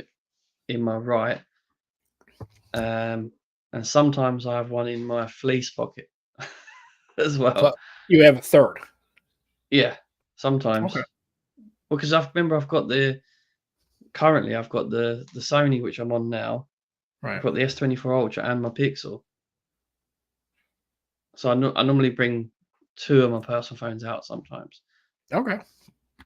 in my right, and sometimes I have one in my fleece pocket as well. So you have a third. Yeah, sometimes. Okay. Well, because currently I've got the Sony, which I'm on now. Right. I've got the S24 Ultra and my Pixel. So I normally bring two of my personal phones out sometimes. Okay.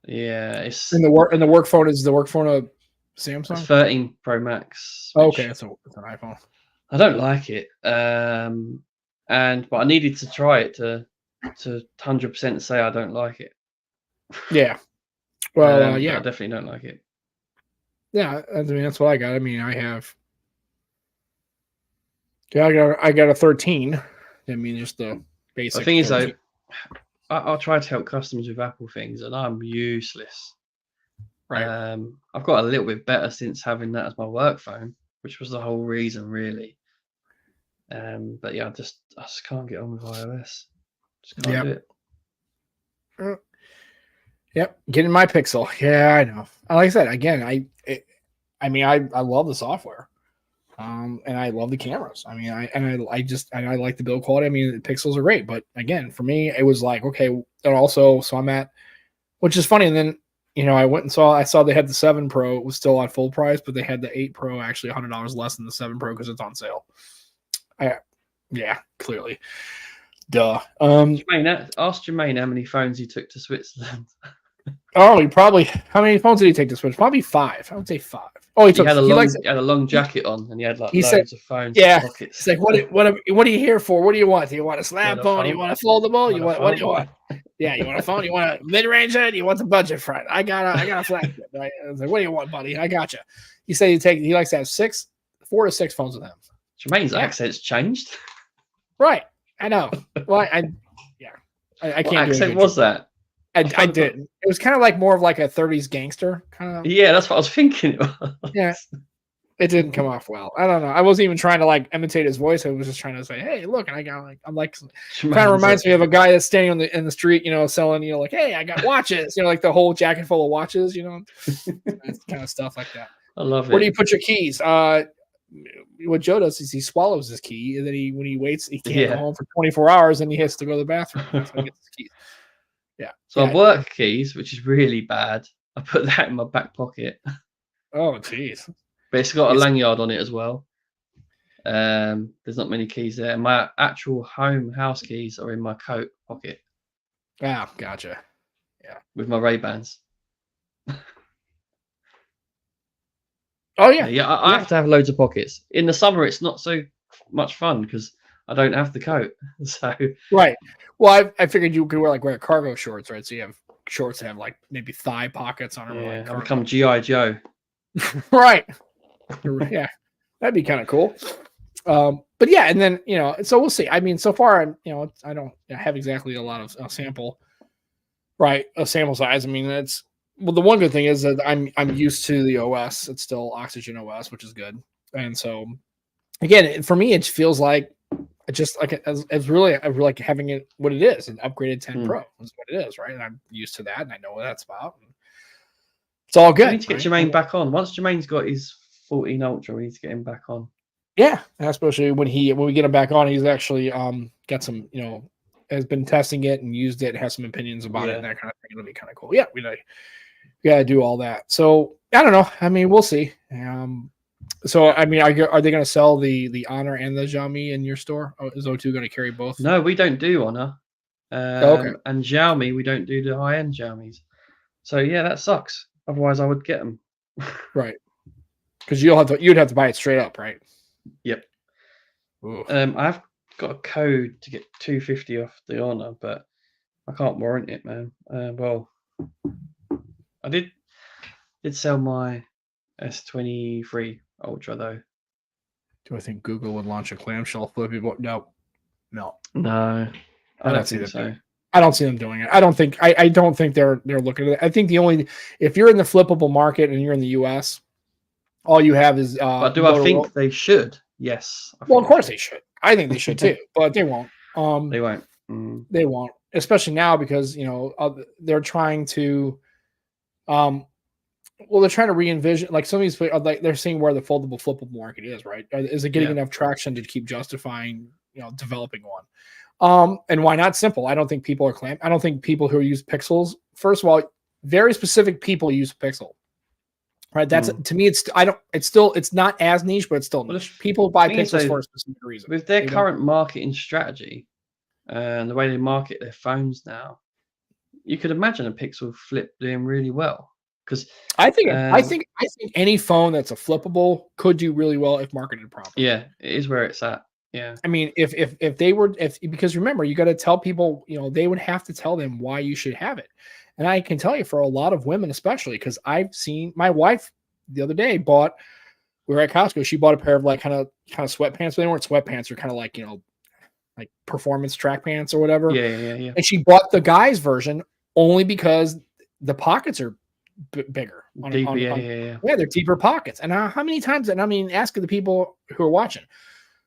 Yeah, it's and the work phone is the work phone of Samsung. It's 13 Pro Max. Okay, it's an iPhone. I don't like it, but I needed to try it to 100% say I don't like it. Yeah. Well, I definitely don't like it. Yeah, I mean that's what I got. I mean, I got a 13. I mean, just the basic. The thing is, though, I'll try to help customers with Apple things, and I'm useless. Right. I've got a little bit better since having that as my work phone, which was the whole reason, really. But yeah, I just can't get on with iOS. Just can't do it. Yep, getting my Pixel. Yeah, I know. Like I said, again, I love the software, and I love the cameras. I mean, I like the build quality. I mean, the Pixels are great, but again, for me, it was like, okay, and also, so I'm at, which is funny. And then, I went and I saw they had the 7 Pro. It was still on full price, but they had the 8 Pro actually $100 less than the 7 Pro because it's on sale. Yeah, clearly. Duh. Jermaine, ask Jermaine how many phones he took to Switzerland. Oh, how many phones did he take to Switch? Probably 5. I would say 5. Oh, he had a long jacket on, and he had loads of phones. Yeah. Pockets. He's like, what are you here for? What do you want? Do you want a slab phone? Do you want a foldable? What do you want? Yeah, you want a phone? You want a mid-range? You want the budget front? I got a flagship. Right? I was like, what do you want, buddy? I got you. He said he likes to have 4 to 6 phones with him. Jermaine's accent's changed. Right. I know. Well, I can't. What accent was that? I didn't. It was kind of like more of like a 30s gangster kind of. Yeah, that's what I was thinking. Yeah. It didn't come off well. I don't know. I wasn't even trying to like imitate his voice. I was just trying to say, "Hey, look!" And I'm like, kind of reminds me of a guy that's standing in the street, selling, like, "Hey, I got watches," like the whole jacket full of watches, That's kind of stuff like that. I love it. Where do you put your keys? What Joe does is he swallows his key, and then when he waits, he can't go home for 24 hours, and he has to go to the bathroom. That's how he gets his keys. Yeah. So work keys, which is really bad. I put that in my back pocket. Oh, jeez. But it's got a lanyard on it as well. There's not many keys there. My actual house keys are in my coat pocket. Ah, gotcha. Yeah. With my Ray-Bans. Oh, yeah. Yeah, I have to have loads of pockets. In the summer, it's not so much fun because I don't have the coat. So right. Well, I figured you could wear cargo shorts, right? So you have shorts that have like maybe thigh pockets on them. Yeah, I become G.I. Joe. Right. Yeah, that'd be kind of cool. But yeah, and then so we'll see. I mean, so far, I don't have exactly a lot of sample size. I mean, the one good thing is that I'm used to the OS. It's still Oxygen OS, which is good. And so again, for me, it feels like just like as really like having it what it is, an upgraded 10 Pro is what it is, right? And I'm used to that, and I know what that's about. It's all good. We need to get Jermaine back on. Once Jermaine's got his 14 Ultra, we need to get him back on. Yeah, especially when we get him back on, he's actually got some, has been testing it and used it, has some opinions about it and that kind of thing. It'll be kind of cool. Yeah, we got to do all that. So I don't know. I mean, we'll see. So I mean, are they going to sell the Honor and the Xiaomi in your store? Oh, is O2 going to carry both? No, we don't do Honor. Okay. And Xiaomi, we don't do the high-end Xiaomis. So yeah, that sucks. Otherwise, I would get them. Right. Because you'd have to buy it straight up, right? Yep. I've got a code to get $250 off the Honor, but I can't warrant it, man. Well, I did sell my S23 Ultra though. Do I think Google would launch a clamshell flippy board? No. I don't think so. I don't see them doing it. I don't think they're looking at it. I think if you're in the flippable market and you're in the US, all you have is. But do I think they should? Yes. Well, of course they should. I think they should too, but they won't. They won't. They won't, especially now because they're trying to. Well, they're trying to re-envision like some of these like they're seeing where the foldable flippable market is, right? Is it getting enough traction to keep justifying developing one? And why not? Simple. I don't think people are I don't think people who use Pixels. First of all, very specific people use Pixel. Right. That's to me. It's not as niche, but it's still niche. People buy Pixels for a specific reason. With their current marketing strategy and the way they market their phones now, you could imagine a Pixel Flip doing really well. Because I think any phone that's a flippable could do really well if marketed properly. Yeah, it is where it's at. Yeah. I mean, if they were because remember, you got to tell people, they would have to tell them why you should have it. And I can tell you for a lot of women, especially because I've seen my wife the other day we were at Costco. She bought a pair of like kind of sweatpants, but they weren't sweatpants. They're kind of like, like performance track pants or whatever. Yeah. And she bought the guys version only because the pockets are bigger. Yeah, they're deeper pockets. And how many times, and I mean, ask the people who are watching,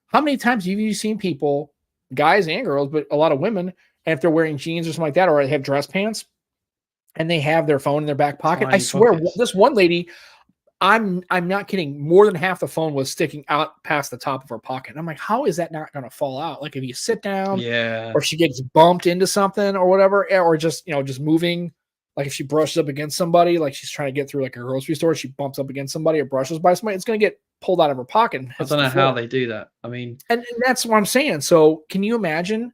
how many times have you seen people, guys and girls, but a lot of women, and if they're wearing jeans or something like that, or they have dress pants, and they have their phone in their back pocket? I swear, this one lady, I'm not kidding, more than half the phone was sticking out past the top of her pocket. And I'm like, how is that not going to fall out? Like if you sit down, or she gets bumped into something or whatever, or just moving. Like if she brushes up against somebody, like she's trying to get through like a grocery store, she bumps up against somebody or brushes by somebody, it's going to get pulled out of her pocket. I don't know how they do that. I mean, and that's what I'm saying. So can you imagine,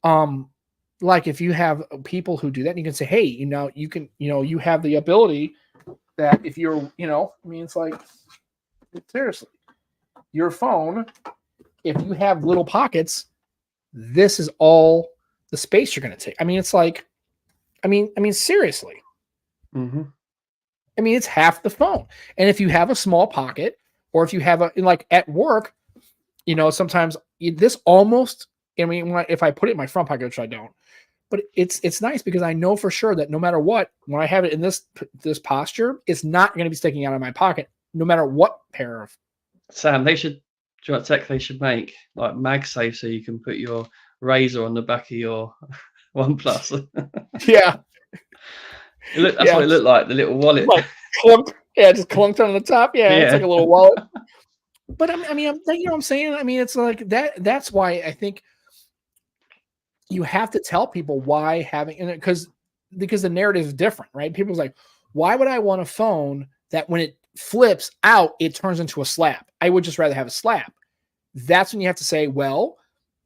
like if you have people who do that, and you can say, hey, you can, you have the ability that if you're, I mean, it's like, seriously, your phone, if you have little pockets, this is all the space you're going to take. I mean, it's like, I mean, seriously. Mm-hmm. I mean, it's half the phone. And if you have a small pocket, or if you have a, like at work, you know, sometimes this almost, I mean, if I put it in my front pocket, which I don't, but it's nice because I know for sure that no matter what, when I have it in this posture, it's not going to be sticking out of my pocket, no matter what pair of. Sam, they should, do you know what tech they should make? Like MagSafe, so you can put your razor on the back of your OnePlus. Yeah. That's what it looked like, the little wallet. Like clunked, yeah, just clunked on the top. Yeah, it's like a little wallet. But I mean, you know what I'm saying? I mean, it's like that. That's why I think you have to tell people why having, and because the narrative is different, right? People's like, why would I want a phone that when it flips out, it turns into a slab? I would just rather have a slab. That's when you have to say, well,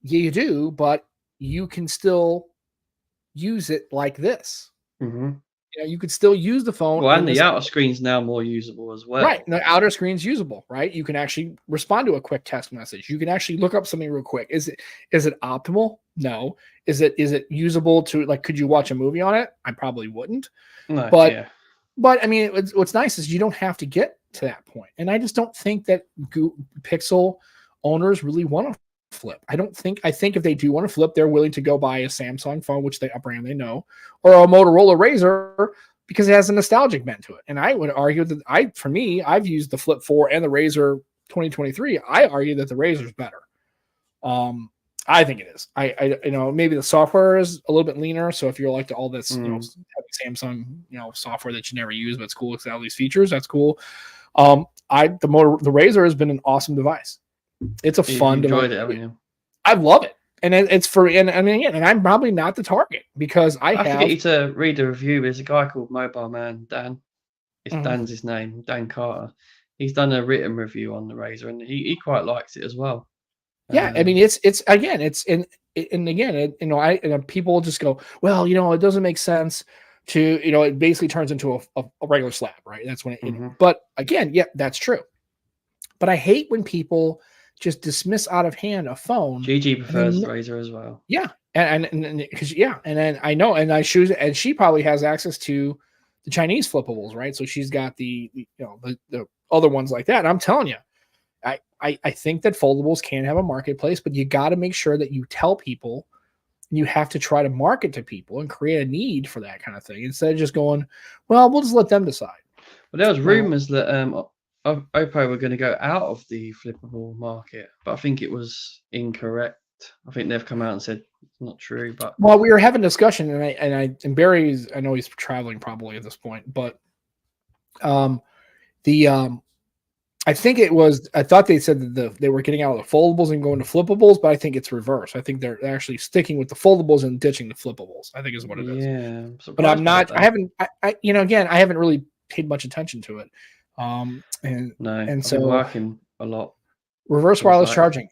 yeah, you do, but you can still use it like this. Mm-hmm. You know, you could still use the phone. Well, and the outer screen's now more usable as well. Right. The outer screen's usable, right? You can actually respond to a quick text message. You can actually look up something real quick. Is it optimal? No. Is it usable to, like, could you watch a movie on it? I probably wouldn't. No, but I mean, what's nice is you don't have to get to that point. And I just don't think that Pixel owners really want to flip. I think if they do want to flip, they're willing to go buy a Samsung phone, which a brand they know, or a Motorola Razr, because it has a nostalgic bent to it. And I would argue that I've used the Flip 4 and the Razr 2023. I argue that the Razr is better. I think it is. I you know, maybe the software is a little bit leaner. So if you're like to all this, you know, Samsung, you know, software that you never use, but it's cool. It's got all these features. That's cool. The Razr has been an awesome device. It's a fun device. I love it. And it's for, and I mean, and I'm probably not the target because I have to get you to read a review. There's a guy called Mobile Man, Dan. Dan's his name, Dan Carter. He's done a written review on the Razr, and he quite likes it as well. Yeah, I mean, it's again, you know, people just go, well, you know, it doesn't make sense to, you know, it basically turns into a regular slab, right? That's when it, but again, yeah, that's true. But I hate when people just dismiss out of hand a phone. Gigi prefers the Razr as well. Yeah, and because and then I know, and she probably has access to the Chinese flippables, right? So she's got the other ones like that. And I'm telling you, I think that foldables can have a marketplace, but you got to make sure that you tell people, and you have to try to market to people and create a need for that kind of thing instead of just going, well, we'll just let them decide. Well, there was rumors that Oppo were going to go out of the flippable market, but I think it was incorrect. I think they've come out and said it's not true. But well, we were having a discussion, and Barry's, I know he's traveling probably at this point, but I think it was, I thought they said that they were getting out of the foldables and going to flippables, but I think it's reverse. I think they're actually sticking with the foldables and ditching the flippables. I think is what it is. Yeah, but I'm not. I haven't. You know, again, I haven't really paid much attention to it. And I've so been working a lot. Reverse wireless charging.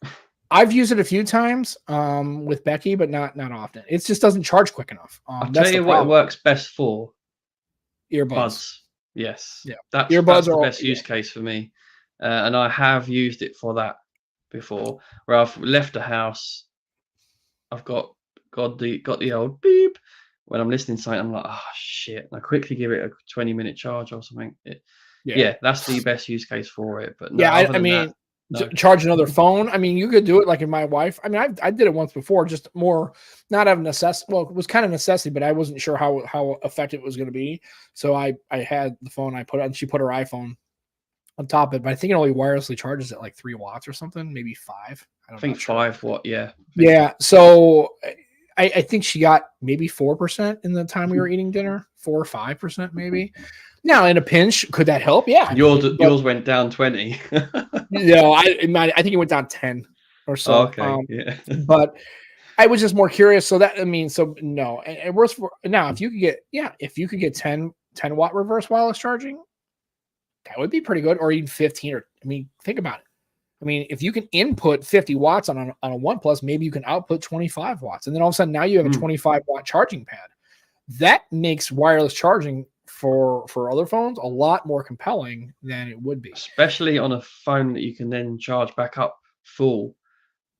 I've used it a few times with Becky, but not often. It just doesn't charge quick enough. I'll tell you what it works best for. Earbuds. Yes. Yeah. That's the best use case for me. And I have used it for that before, where I've left the house. I've got the old beep. When I'm listening to something, I'm like, oh shit. And I quickly give it a 20-minute charge or something. Yeah, that's the best use case for it. But no, yeah, I mean, charge another phone. I mean, you could do it like in my wife. I mean, I did it once before, just more not out of necessity. Well, it was kind of necessity, but I wasn't sure how effective it was going to be. So I had the phone, I put it on, she put her iPhone on top of it, but I think it only wirelessly charges at like 3 watts or something, maybe 5. I think 5 watt, yeah. Yeah. So I think she got maybe 4% in the time we were eating dinner, 4 or 5% maybe. Now, in a pinch, could that help? Yeah. Yours went down 20. No, I think it went down 10 or so. Oh, okay. Yeah. But I was just more curious. So that, I mean, so no. And worse for now, if you could get 10 watt reverse wireless charging, that would be pretty good. Or even 15. Or I mean, think about it. I mean, if you can input 50 watts on a OnePlus, maybe you can output 25 watts. And then all of a sudden now you have a 25 watt charging pad. That makes wireless charging for other phones a lot more compelling than it would be. Especially on a phone that you can then charge back up full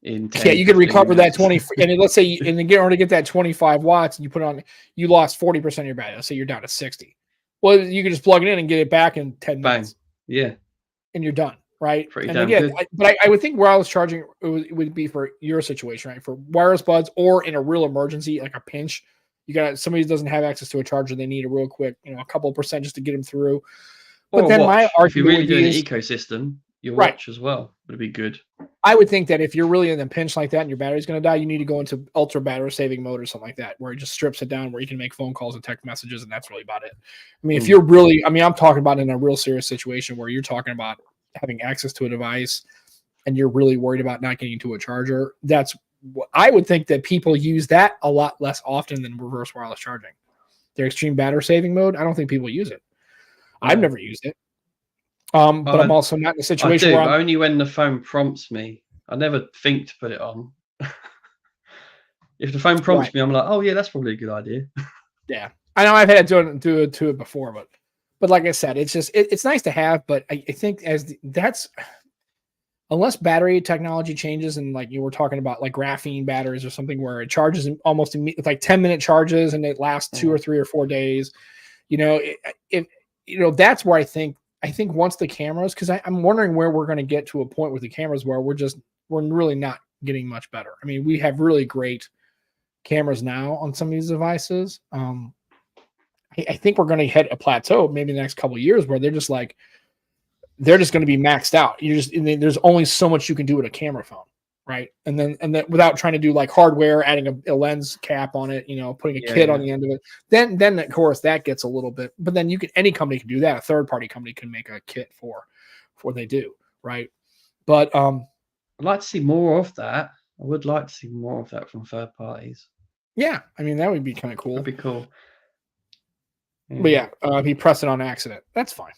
in 10, Yeah, you could 15 recover that minutes. 20, and let's say, and in order to get that 25 watts, and you put on, you lost 40% of your battery. Let's say you're down to 60. Well, you can just plug it in and get it back in 10 Bang. minutes. Yeah. And you're done, right? Pretty and damn again, good. I would think wireless charging would be for your situation, right? For wireless buds, or in a real emergency, like a pinch, you got somebody who doesn't have access to a charger, they need a real quick, a couple of percent just to get them through. Or But then watch. my If you're argument really would be doing an is, ecosystem, your right, watch as well would be good. I would think that if you're really in a pinch like that and your battery's going to die, you need to go into ultra battery saving mode or something like that, where it just strips it down, where you can make phone calls and text messages, and that's really about it. I mean, if you're really, I mean, I'm talking about in a real serious situation where you're talking about having access to a device and you're really worried about not getting to a charger, that's what I would think that people use that a lot less often than reverse wireless charging. Their extreme battery saving mode, I don't think people use it. Yeah. I've never used it. But I'm also not in a situation where I'm only when the phone prompts me. I never think to put it on. If the phone prompts me, I'm like, oh yeah, that's probably a good idea. Yeah, I know I've had to do it before, but like I said, it's just it's nice to have. But I think that's unless battery technology changes, and like you were talking about, like graphene batteries or something where it charges almost immediately, like 10-minute charges, and it lasts 2 or 3 or 4 days. That's where I think once the cameras, because I'm wondering where we're going to get to a point with the cameras where we're really not getting much better. I mean, we have really great cameras now on some of these devices. I think we're going to hit a plateau maybe in the next couple of years where they're just going to be maxed out. There's only so much you can do with a camera phone, right? And then without trying to do like hardware, adding a lens cap on it, putting a kit on the end of it. Then of course that gets a little bit. But then any company can do that. A third party company can make a kit for what they do, right? But I'd like to see more of that. I would like to see more of that from third parties. Yeah, I mean that would be kind of cool. That'd be cool. Yeah. But yeah, he pressed it on accident. That's fine.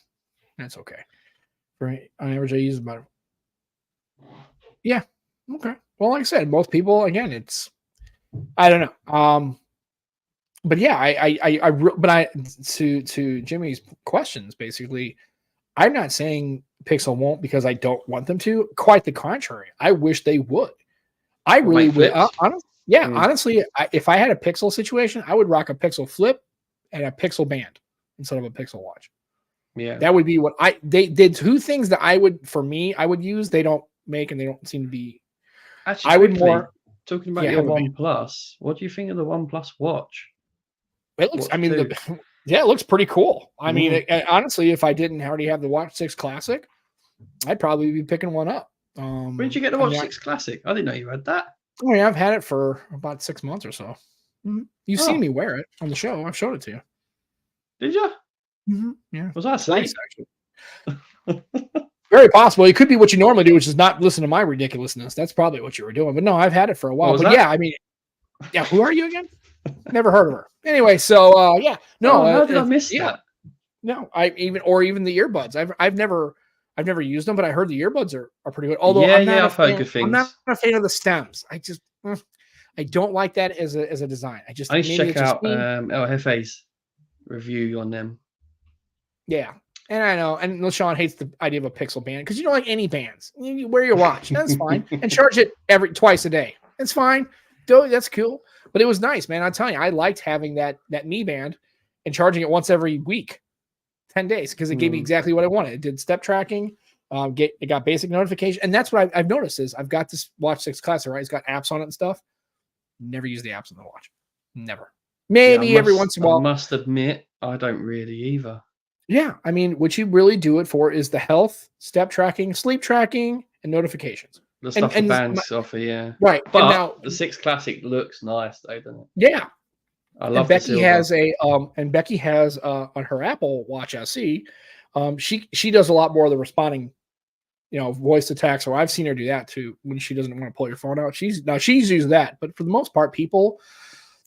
That's okay. Right? On average, I use about. Yeah. Okay. Well, like I said, most people, again, I don't know. But yeah, to Jimmy's questions, basically, I'm not saying Pixel won't because I don't want them to. Quite the contrary. I wish they would. I really would. Honestly, if I had a Pixel situation, I would rock a Pixel Flip and a Pixel Band instead of a Pixel Watch. Yeah, that would be what they did. 2 things that I would use. They don't make, and they don't seem to be. Actually, I would more talking about your OnePlus. What do you think of the OnePlus Watch? It looks. It looks pretty cool. I mean, honestly, if I didn't already have the Watch 6 Classic, I'd probably be picking one up. When did you get the Watch 6 Classic? I didn't know you had that. Oh yeah, I've had it for about 6 months or so. You've seen me wear it on the show. I've showed it to you. Did you? Yeah. Was I asleep? Nice, very possible. It could be what you normally do, which is not listen to my ridiculousness. That's probably what you were doing. But no, I've had it for a while. But yeah, I mean, yeah. Who are you again? Never heard of her. Anyway, so yeah. No, how did I miss that? No, even the earbuds. I've never used them, but I heard the earbuds are pretty good. Although I've heard good things. I'm not a fan of the stems. I don't like that as a design. I need to check out El Jefe's review on them. Yeah, and I know, and LaShawn hates the idea of a Pixel band because you don't like any bands. You wear your watch, that's fine, and charge it twice a day. It's fine. That's cool. But it was nice, man. I'm telling you, I liked having that Mi Band and charging it once every week, 10 days, because it gave me exactly what I wanted. It did step tracking. It got basic notification, and that's what I've noticed is I've got this Watch 6 Classic, right? It's got apps on it and stuff. Never use the apps on the watch. Never. Maybe every once in a while. I must admit, I don't really either. Yeah, I mean, what you really do it for is the health, step tracking, sleep tracking, and notifications. The stuff the bands offer, yeah. Right. But now, the 6 Classic looks nice, though, doesn't it? Yeah. I love Becky has on her Apple Watch SE, she does a lot more of the responding, voice to text, or I've seen her do that too when she doesn't want to pull your phone out. She's used that, but for the most part, people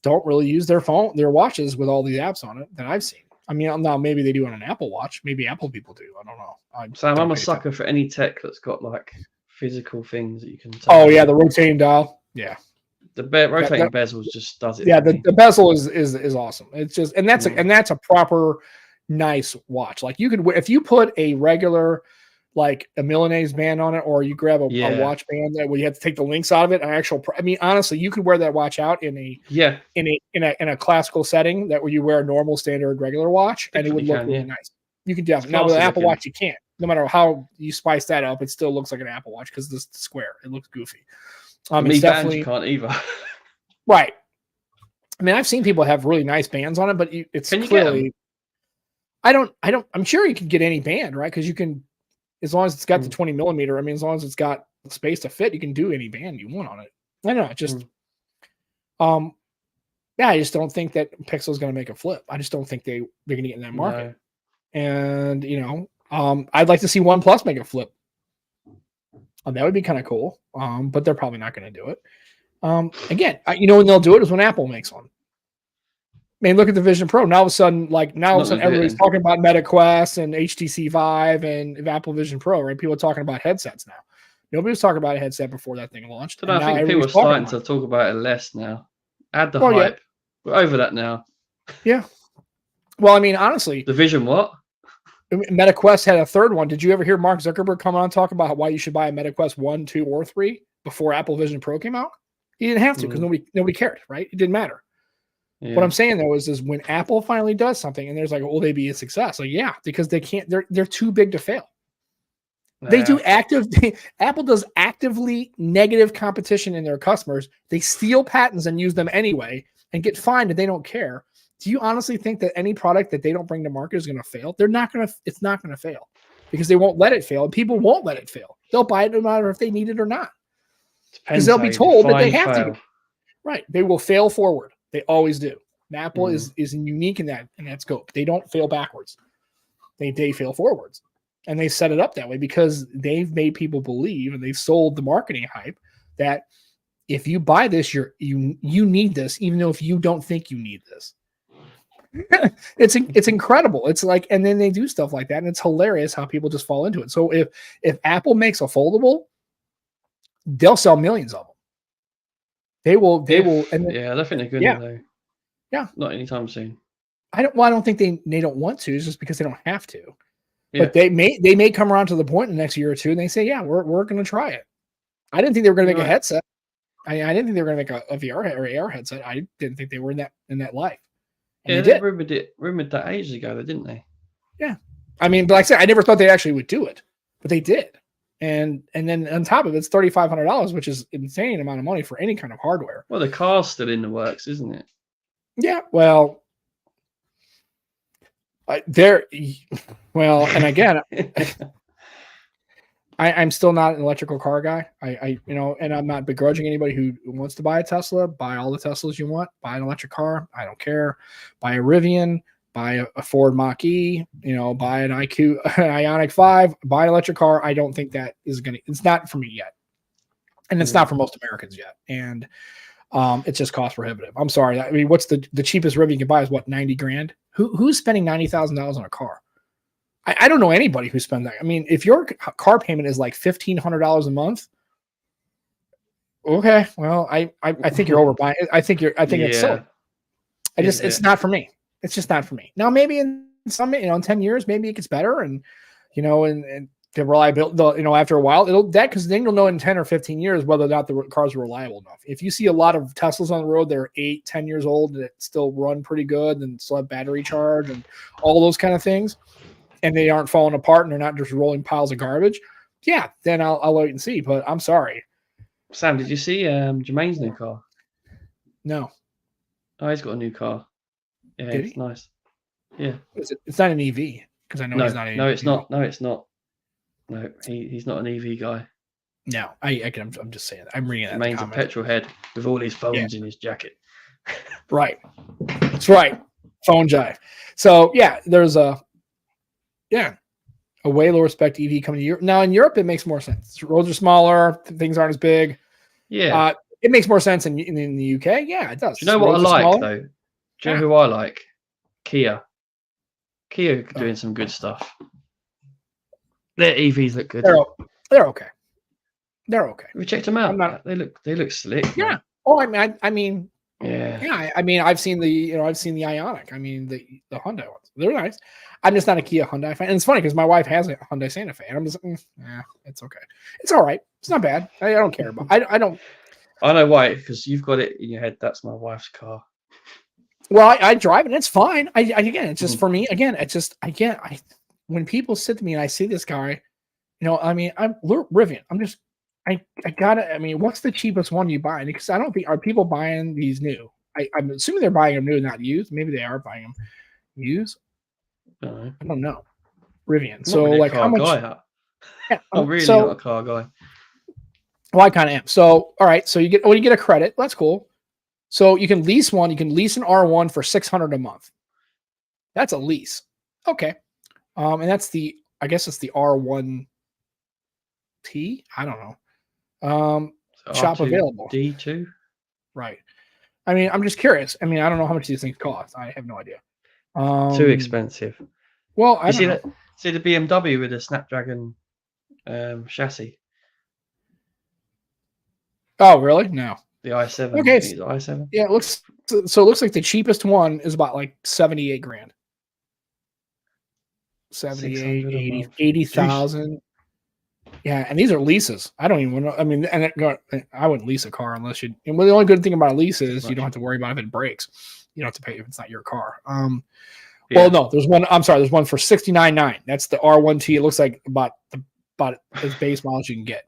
don't really use their watches with all these apps on it that I've seen. I mean, now maybe they do on an Apple Watch. Maybe Apple people do. I don't know. Sam, I'm a sucker for any tech that's got like physical things that you can. Oh yeah, the rotating dial. Yeah, the rotating bezel just does it. Yeah, the bezel is awesome. It's just that's a proper nice watch. Like you could, if you put a regular like a Milanese band on it, or you grab a watch band that where you have to take the links out of it. An actual, I mean, honestly, you could wear that watch out in a classical setting that where you wear a normal, standard, regular watch, and it would look really nice. You can definitely. Now with an Apple Watch, you can't. No matter how you spice that up, it still looks like an Apple Watch because the square. It looks goofy. It's definitely you can't either. Right. I mean, I've seen people have really nice bands on it, but it's clearly. I'm sure you can get any band, right? Because you can. As long as it's got the 20 millimeter, I mean, as long as it's got the space to fit, you can do any band you want on it. I don't know, just, I just don't think that Pixel's going to make a flip. I just don't think they're going to get in that market. No. And I'd like to see OnePlus make a flip. That would be kind of cool. But they're probably not going to do it. Again, when they'll do it is when Apple makes one. I mean, look at the Vision Pro. Now all of a sudden, everybody's talking about MetaQuest and HTC Vive and Apple Vision Pro, right? People are talking about headsets now. Nobody was talking about a headset before that thing launched. But I think people are starting to talk about it less now. Add the hype. Yeah. We're over that now. Yeah. Well, I mean, honestly. The Vision what? MetaQuest had a third one. Did you ever hear Mark Zuckerberg come on and talk about why you should buy a MetaQuest 1, 2, or 3 before Apple Vision Pro came out? He didn't have to because nobody cared, right? It didn't matter. Yeah. What I'm saying though is when Apple finally does something and there's like, will they be a success? Like, yeah, because they can't. They're too big to fail. Nah. They do Apple does actively negative competition in their customers. They steal patents and use them anyway and get fined and they don't care. Do you honestly think that any product that they don't bring to market is going to fail? They're not going to. It's not going to fail because they won't let it fail, and people won't let it fail. They'll buy it no matter if they need it or not, because they'll be told that they have to. Right? They will fail forward. They always do. And Apple is unique in that scope. They don't fail backwards. They fail forwards. And they set it up that way because they've made people believe and they've sold the marketing hype that if you buy this, you need this, even though if you don't think you need this. It's incredible. It's like, and then they do stuff like that, and it's hilarious how people just fall into it. So if Apple makes a foldable, they'll sell millions of them. They will, and I don't think they're going to though. Yeah, not anytime soon. I don't think they don't want to. It's just because they don't have to. Yeah. But they may come around to the point in the next year or two, and they say, yeah, we're going to try it. I didn't think they were going to make a headset. I didn't think they were going to make a VR or AR headset. I didn't think they were in that life. And they rumored that ages ago, didn't they? Yeah, I mean, but like I said, I never thought they actually would do it, but they did. And then on top of it, it's $3,500, which is an insane amount of money for any kind of hardware. Well, the car's still in the works, isn't it? Yeah. Well, and again, I'm still not an electrical car guy. And I'm not begrudging anybody who wants to buy a Tesla. Buy all the Teslas you want. Buy an electric car. I don't care. Buy a Rivian. Buy a Ford Mach-E, buy an Ioniq 5, buy an electric car. I don't think that is it's not for me yet. And it's not for most Americans yet. And it's just cost prohibitive. I'm sorry. I mean, what's the cheapest Rivian you can buy is what, 90 grand? Who's spending $90,000 on a car? I don't know anybody who spends that. I mean, if your car payment is like $1,500 a month, okay, well, I think you're overbuying. I think it's silly. It's not for me. It's just not for me. Now, maybe in some, in 10 years, maybe it gets better, and and the reliability, after a while, because then you'll know in 10 or 15 years whether or not the cars are reliable enough. If you see a lot of Teslas on the road, they're 8, 10 years old that still run pretty good and still have battery charge and all those kind of things, and they aren't falling apart and they're not just rolling piles of garbage, yeah, then I'll wait and see. But I'm sorry. Sam, did you see Jermaine's new car? No. Oh, he's got a new car. Yeah, it's nice. Yeah. It's not an EV, because I know he's not an EV. No, it's not. No, it's not. No, he's not an EV guy. No, I'm just saying that. I'm reading that. Jermaine's a petrol head with all his phones in his jacket. Right. That's right. Phone jive. So, yeah, there's a way lower spec EV coming to Europe. Now, in Europe, it makes more sense. Roads are smaller. Things aren't as big. Yeah. It makes more sense in the UK. Yeah, it does. Do you know what I like, though? Do you know who I like? Kia. Kia doing some good stuff. Their EVs look good. They're okay. They're okay. We checked them out. They look slick. Yeah. Man. Oh, I mean, Yeah. Yeah, I mean, I've seen the Ioniq. I mean, the Hyundai ones. They're nice. I'm just not a Kia Hyundai fan. And it's funny because my wife has a Hyundai Santa Fe, and I'm just, yeah, it's okay. It's all right. It's not bad. I don't care about. I don't. I know why, because you've got it in your head. That's my wife's car. Well, I drive and it's fine. Again, it's just for me. Again, it's just when people sit to me and I see this guy, I mean, I'm Rivian. I'm just, I gotta. I mean, what's the cheapest one you buy? Because I don't think are people buying these new. I'm assuming they're buying them new, not used. Maybe they are buying them used. I don't know. Rivian. I'm so not really like a car how much? guy. Yeah, I'm really not a car guy. Well, I kind of am. So all right. So you get a credit. That's cool. So you can lease one. You can lease an R1 for $600 a month. That's a lease. Okay. And that's I guess it's the R1T. I don't know. Shop available. D2. Right. I mean, I'm just curious. I mean, I don't know how much these things cost. I have no idea. Too expensive. Well, I see the BMW with the Snapdragon chassis. Oh, really? No. The i7. Okay. The i7. Yeah, it looks like the cheapest one is about like 78 grand. 78, 80,000. Yeah, and these are leases. I don't even know. I mean, I wouldn't lease a car unless you. And the only good thing about a lease is you don't have to worry about if it breaks. You don't have to pay if it's not your car. Well, no, there's one. I'm sorry, there's one for $69,900. That's the R1T. It looks like about as base model as you can get.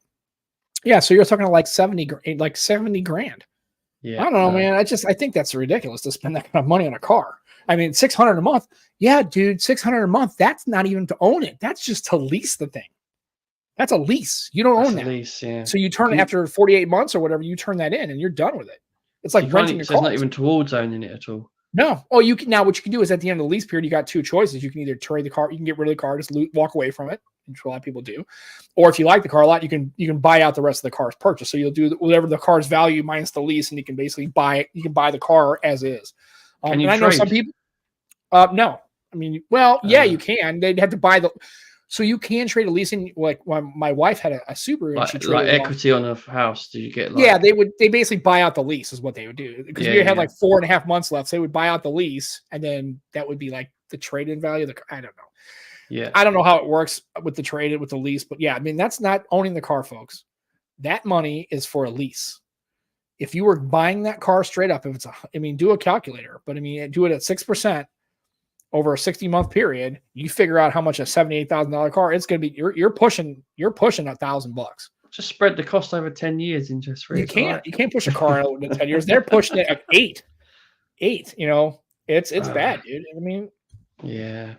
Yeah, so you're talking like 70 grand. Yeah, I don't know, man. I think that's ridiculous to spend that kind of money on a car. I mean, $600 a month. Yeah, dude, $600 a month. That's not even to own it. That's just to lease the thing. That's a lease. You don't own that. Lease, yeah. So you turn after 48 months or whatever, you turn that in and you're done with it. It's like renting a car. It's not even towards owning it at all. No. Oh, you can now. What you can do is at the end of the lease period, you got two choices. You can either trade the car, you can get rid of the car, just walk away from it, which a lot of people do, or if you like the car a lot, you can buy out the rest of the car's purchase. So you'll do whatever the car's value minus the lease, and you can basically buy it. You can buy the car as is. Can you and I know some people. No. I mean, well, yeah, you can. They'd have to buy the. So you can trade a leasing. Like when my wife had a Subaru, and she traded like equity on a house. Did you get? Yeah, they basically buy out the lease is what they would do, because we had like 4.5 months left. So they would buy out the lease, and then that would be like the trade-in value of the car. I don't know. Yeah, I don't know how it works with the trade with the lease, but yeah, I mean that's not owning the car, folks. That money is for a lease. If you were buying that car straight up, if it's do a calculator, but I mean do it at 6%. Over a 60-month period, you figure out how much a $78,000 car it's going to be. You're pushing $1,000. Just spread the cost over 10 years, interest free. You can't push a car out in 10 years. They're pushing it at 8. It's bad, dude. I mean, yeah.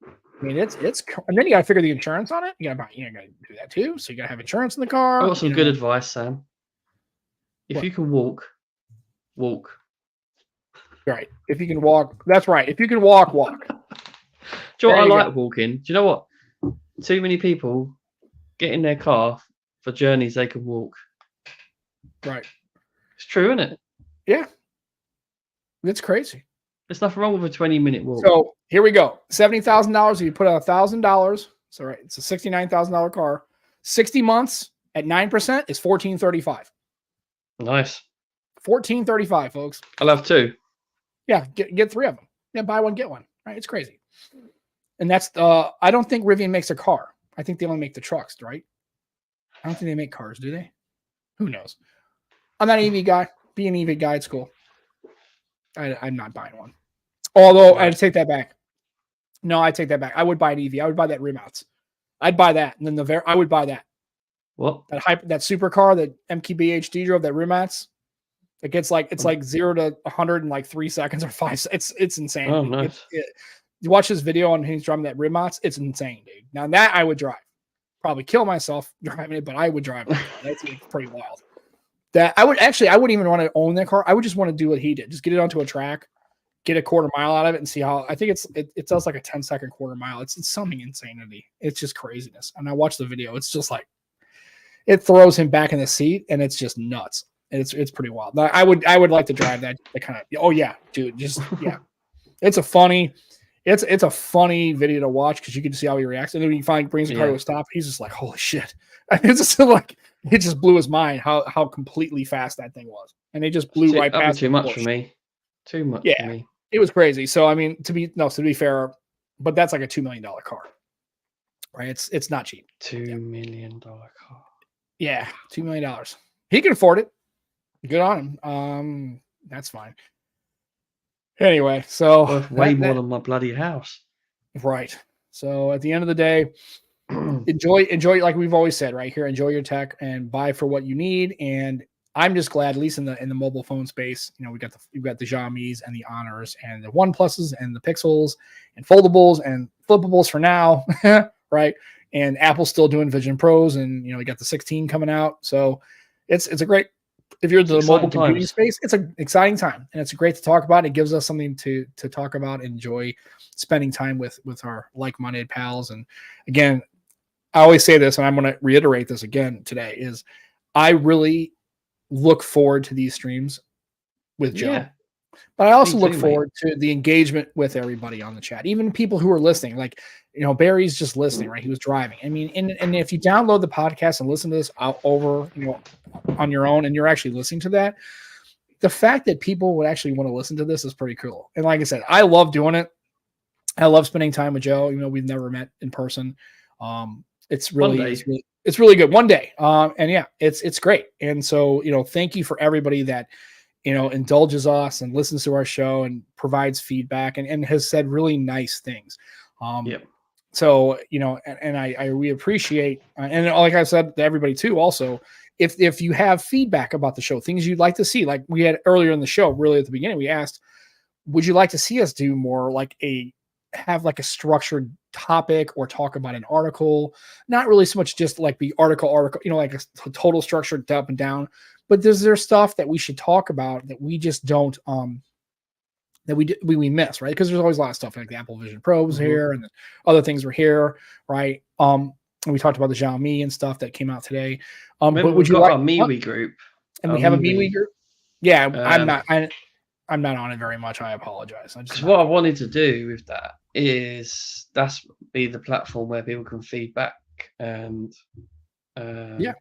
I mean it's and then you got to figure the insurance on it. You got to do that too. So you got to have insurance in the car. I got some good advice, Sam. If you can walk. Right. If you can walk, that's right. If you can walk. Do you know what I like walking? Do you know what? Too many people get in their car for journeys they can walk. Right. It's true, isn't it? Yeah. It's crazy. There's nothing wrong with a 20-minute walk. So here we go. $70,000. If you put out $1,000, so right, it's a $69,000 car. 60 months at 9% is $1,435. Nice. $1,435, folks. I'll have two. Yeah, get 3 of them. Yeah, buy one, get one. Right? It's crazy. And that's I don't think Rivian makes a car. I think they only make the trucks, right? I don't think they make cars, do they? Who knows? I'm not an EV guy. Be an EV guy at school. I'm not buying one. Although I'd take that back. No, I take that back. I would buy an EV. I would buy that rim outs. I'd buy that. And then I would buy that. What? That supercar that MKBHD drove, that rim outs. It gets like 0 to 100 in like 3 seconds or 5. It's insane. Oh, nice. You watch this video on who's driving that rim outs. It's insane, dude. Now that I would drive, probably kill myself driving it, but I would drive it. That's pretty wild. That I wouldn't even want to own that car. I would just want to do what he did. Just get it onto a track, get a quarter mile out of it, and see how. I think it does like a 10-second quarter mile. It's something insanity. It's just craziness. And I watched the video. It's just like it throws him back in the seat, and it's just nuts. It's pretty wild. I would like to drive that kind of. Oh yeah, dude. Just yeah. It's a funny video to watch because you can see how he reacts. And then when he brings the car to a stop, he's just like, holy shit. It's just like it just blew his mind how completely fast that thing was. and they just blew right That'd be past too the much bush. for me. Too much for Yeah, me. it was crazy. So I mean, to be fair, but that's like a $2 million car, right? It's not cheap. Yeah, $2 million car. yeah, $2 million. He can afford it. Good on him. That's fine. Anyway, so Worth way more than my bloody house. right. So at the end of the day, enjoy like we've always said right here. Enjoy your tech and buy for what you need. And I'm just glad, at least in the mobile phone space, you know, we've got the Xiaomi's and the Honors and the OnePluses and the Pixels and foldables and flippables for now, right? And Apple's still doing Vision Pros, and you know, we got the 16 coming out. So it's a great, if you're in the mobile computing space, it's an exciting time, and it's great to talk about. It gives us something to talk about, enjoy spending time with our like-minded pals. And again, I always say this, and I'm going to reiterate this again today, is I really look forward to these streams with Joe. Yeah. But I also look forward to the engagement with everybody on the chat, even people who are listening. Like, you know, Barry's just listening, right? He was driving. I mean, and if you download the podcast and listen to this over, you know, on your own, and you're actually listening to that, the fact that people would actually want to listen to this is pretty cool. And like I said, I love doing it. I love spending time with Joe. You know, we've never met in person. It's really good. One day. And yeah, it's great. And so, you know, thank you for everybody that, you know, indulges us and listens to our show and provides feedback and has said really nice things. So, you know, and we appreciate, and like I said to everybody too, also, if you have feedback about the show, things you'd like to see, like we had earlier in the show, really at the beginning, we asked, would you like to see us do more like have like a structured topic or talk about an article, not really so much just like the article, you know, like a total structure up and down, but is there stuff that we should talk about that we just don't, that we miss, right? Because there's always a lot of stuff like the Apple Vision Pros here and other things were here, right? And we talked about the Xiaomi and stuff that came out today. But would you like our MeWe group? And we have a MeWe group. Yeah, I'm not on it very much. I apologize. Because what I wanted to do with that is that's be the platform where people can feedback and and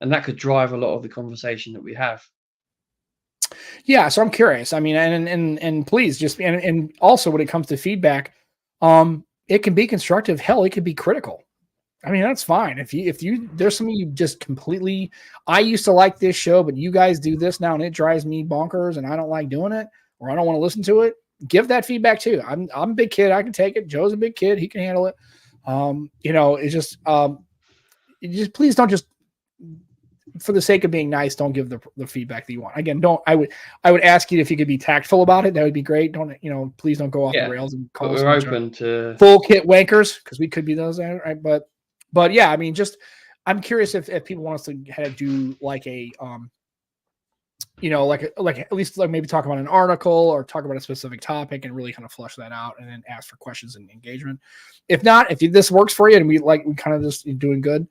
that could drive a lot of the conversation that we have. Yeah, so I'm curious. I mean, and please just and also when it comes to feedback, it can be constructive. Hell, it could be critical. I mean, that's fine. If you there's something you just completely, I used to like this show, but you guys do this now and it drives me bonkers and I don't like doing it or I don't want to listen to it. Give that feedback too. I'm a big kid. I can take it. Joe's a big kid. He can handle it. You know, it's just please don't just, for the sake of being nice, don't give the feedback that you want. Again, I would ask you if you could be tactful about it. That would be great. Don't, you know, please don't go off the rails and call us. We're open to full kit wankers because we could be those, right? But yeah, I mean, just I'm curious if people want us to do like a you know, like at least like maybe talk about an article or talk about a specific topic and really kind of flush that out and then ask for questions and engagement. If not, if this works for you and we kind of just doing good.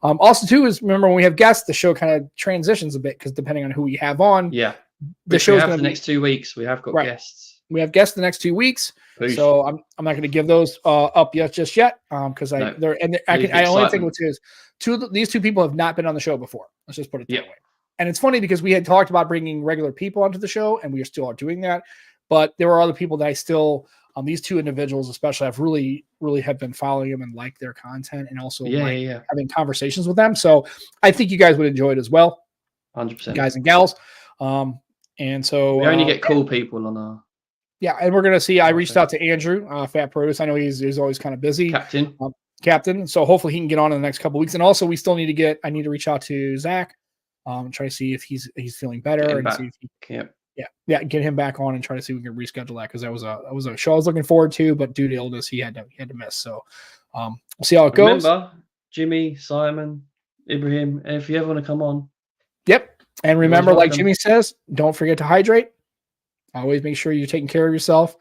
Also too is remember when we have guests, the show kind of transitions a bit because depending on who we have on, the show's going to the next 2 weeks. We have got guests. We have guests the next 2 weeks. Peace. So I'm not going to give those up just yet because I only think what's is these two people have not been on the show before. Let's just put it that way. And it's funny because we had talked about bringing regular people onto the show, and we still are doing that. But there are other people that I still, these two individuals especially, I've really, really have been following them and like their content and also having conversations with them. So I think you guys would enjoy it as well. 100%. Guys and gals. And so we only get cool people on our. Yeah, and we're gonna see. I reached out to Andrew, Fat Produce. I know he's always kind of busy. Captain. So hopefully he can get on in the next couple of weeks. And also we still need to I need to reach out to Zach, try to see if he's feeling better and see if he get him back on and try to see if we can reschedule that because that was a show I was looking forward to, but due to illness he had to miss. So we'll see how it goes. Remember, Jimmy, Simon, Ibrahim, if you ever want to come on. Yep. And remember, like Jimmy says, don't forget to hydrate. Always make sure you're taking care of yourself,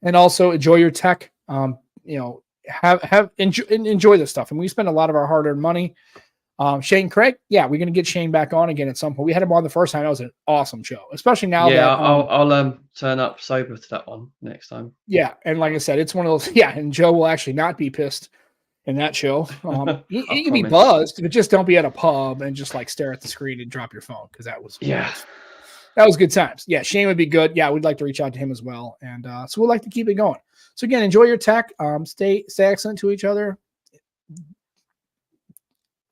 and also enjoy your tech. You know, enjoy this stuff. And we spend a lot of our hard-earned money. Shane Craig, we're gonna get Shane back on again at some point. We had him on the first time. That was an awesome show, especially now. Yeah, I'll turn up sober to that one next time. Yeah, and like I said, it's one of those. Yeah, and Joe will actually not be pissed in that show. You can be buzzed, but just don't be at a pub and just like stare at the screen and drop your phone because that was That was good times. Yeah, Shane would be good. Yeah, we'd like to reach out to him as well. And so we'd like to keep it going. So again, enjoy your tech. Stay excellent to each other.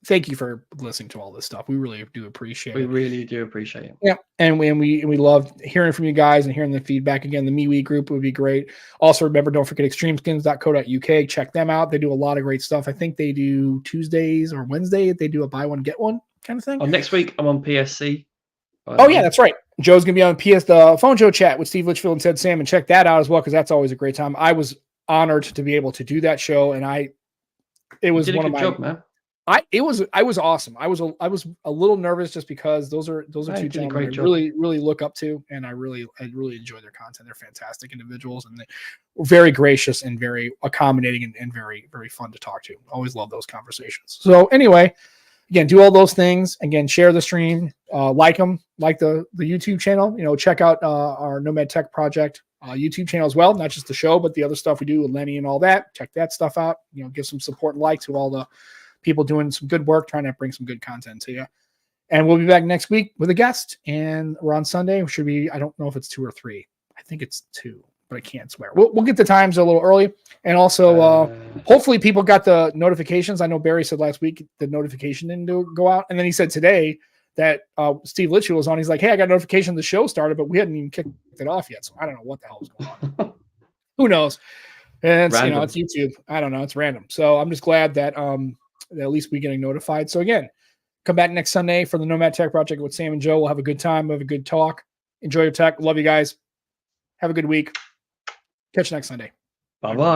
Thank you for listening to all this stuff. We really do appreciate it. We really do appreciate it. Yeah, and we love hearing from you guys and hearing the feedback. Again, the MeWe group would be great. Also, remember, don't forget extremeskins.co.uk. Check them out. They do a lot of great stuff. I think they do Tuesdays or Wednesday. They do a buy one get one kind of thing. Next week I'm on PSC. Oh yeah, that's right. Joe's gonna be on the Phone Joe chat with Steve Litchfield and Ted Salmon. Check that out as well because that's always a great time. I was honored to be able to do that show, and it was one of my job, man. I was awesome. I was a little nervous just because those are two gentlemen I really look up to, and I really enjoy their content. They're fantastic individuals, and they were very gracious and very accommodating and very, very fun to talk to. Always love those conversations. So anyway, again, do all those things. Again, share the stream, like them, like the YouTube channel. Check out our Nomad Tech Project YouTube channel as well. Not just the show, but the other stuff we do with Lenny and all that. Check that stuff out. Give some support and like to all the people doing some good work, trying to bring some good content to you. And we'll be back next week with a guest. And we're on Sunday. I don't know if it's 2 or 3. I think it's 2, but I can't swear. We'll get the times a little early. And also, hopefully people got the notifications. I know Barry said last week the notification didn't go out. And then he said today that Steve Litchfield was on. He's like, hey, I got a notification the show started, but we hadn't even kicked it off yet. So I don't know what the hell was going on. Who knows? And it's, it's YouTube. I don't know. It's random. So I'm just glad that at least we getting notified. So again, come back next Sunday for the Nomad Tech Project with Sam and Joe. We'll have a good time. We'll have a good talk. Enjoy your tech. Love you guys. Have a good week. Catch you next Sunday. Bye-bye.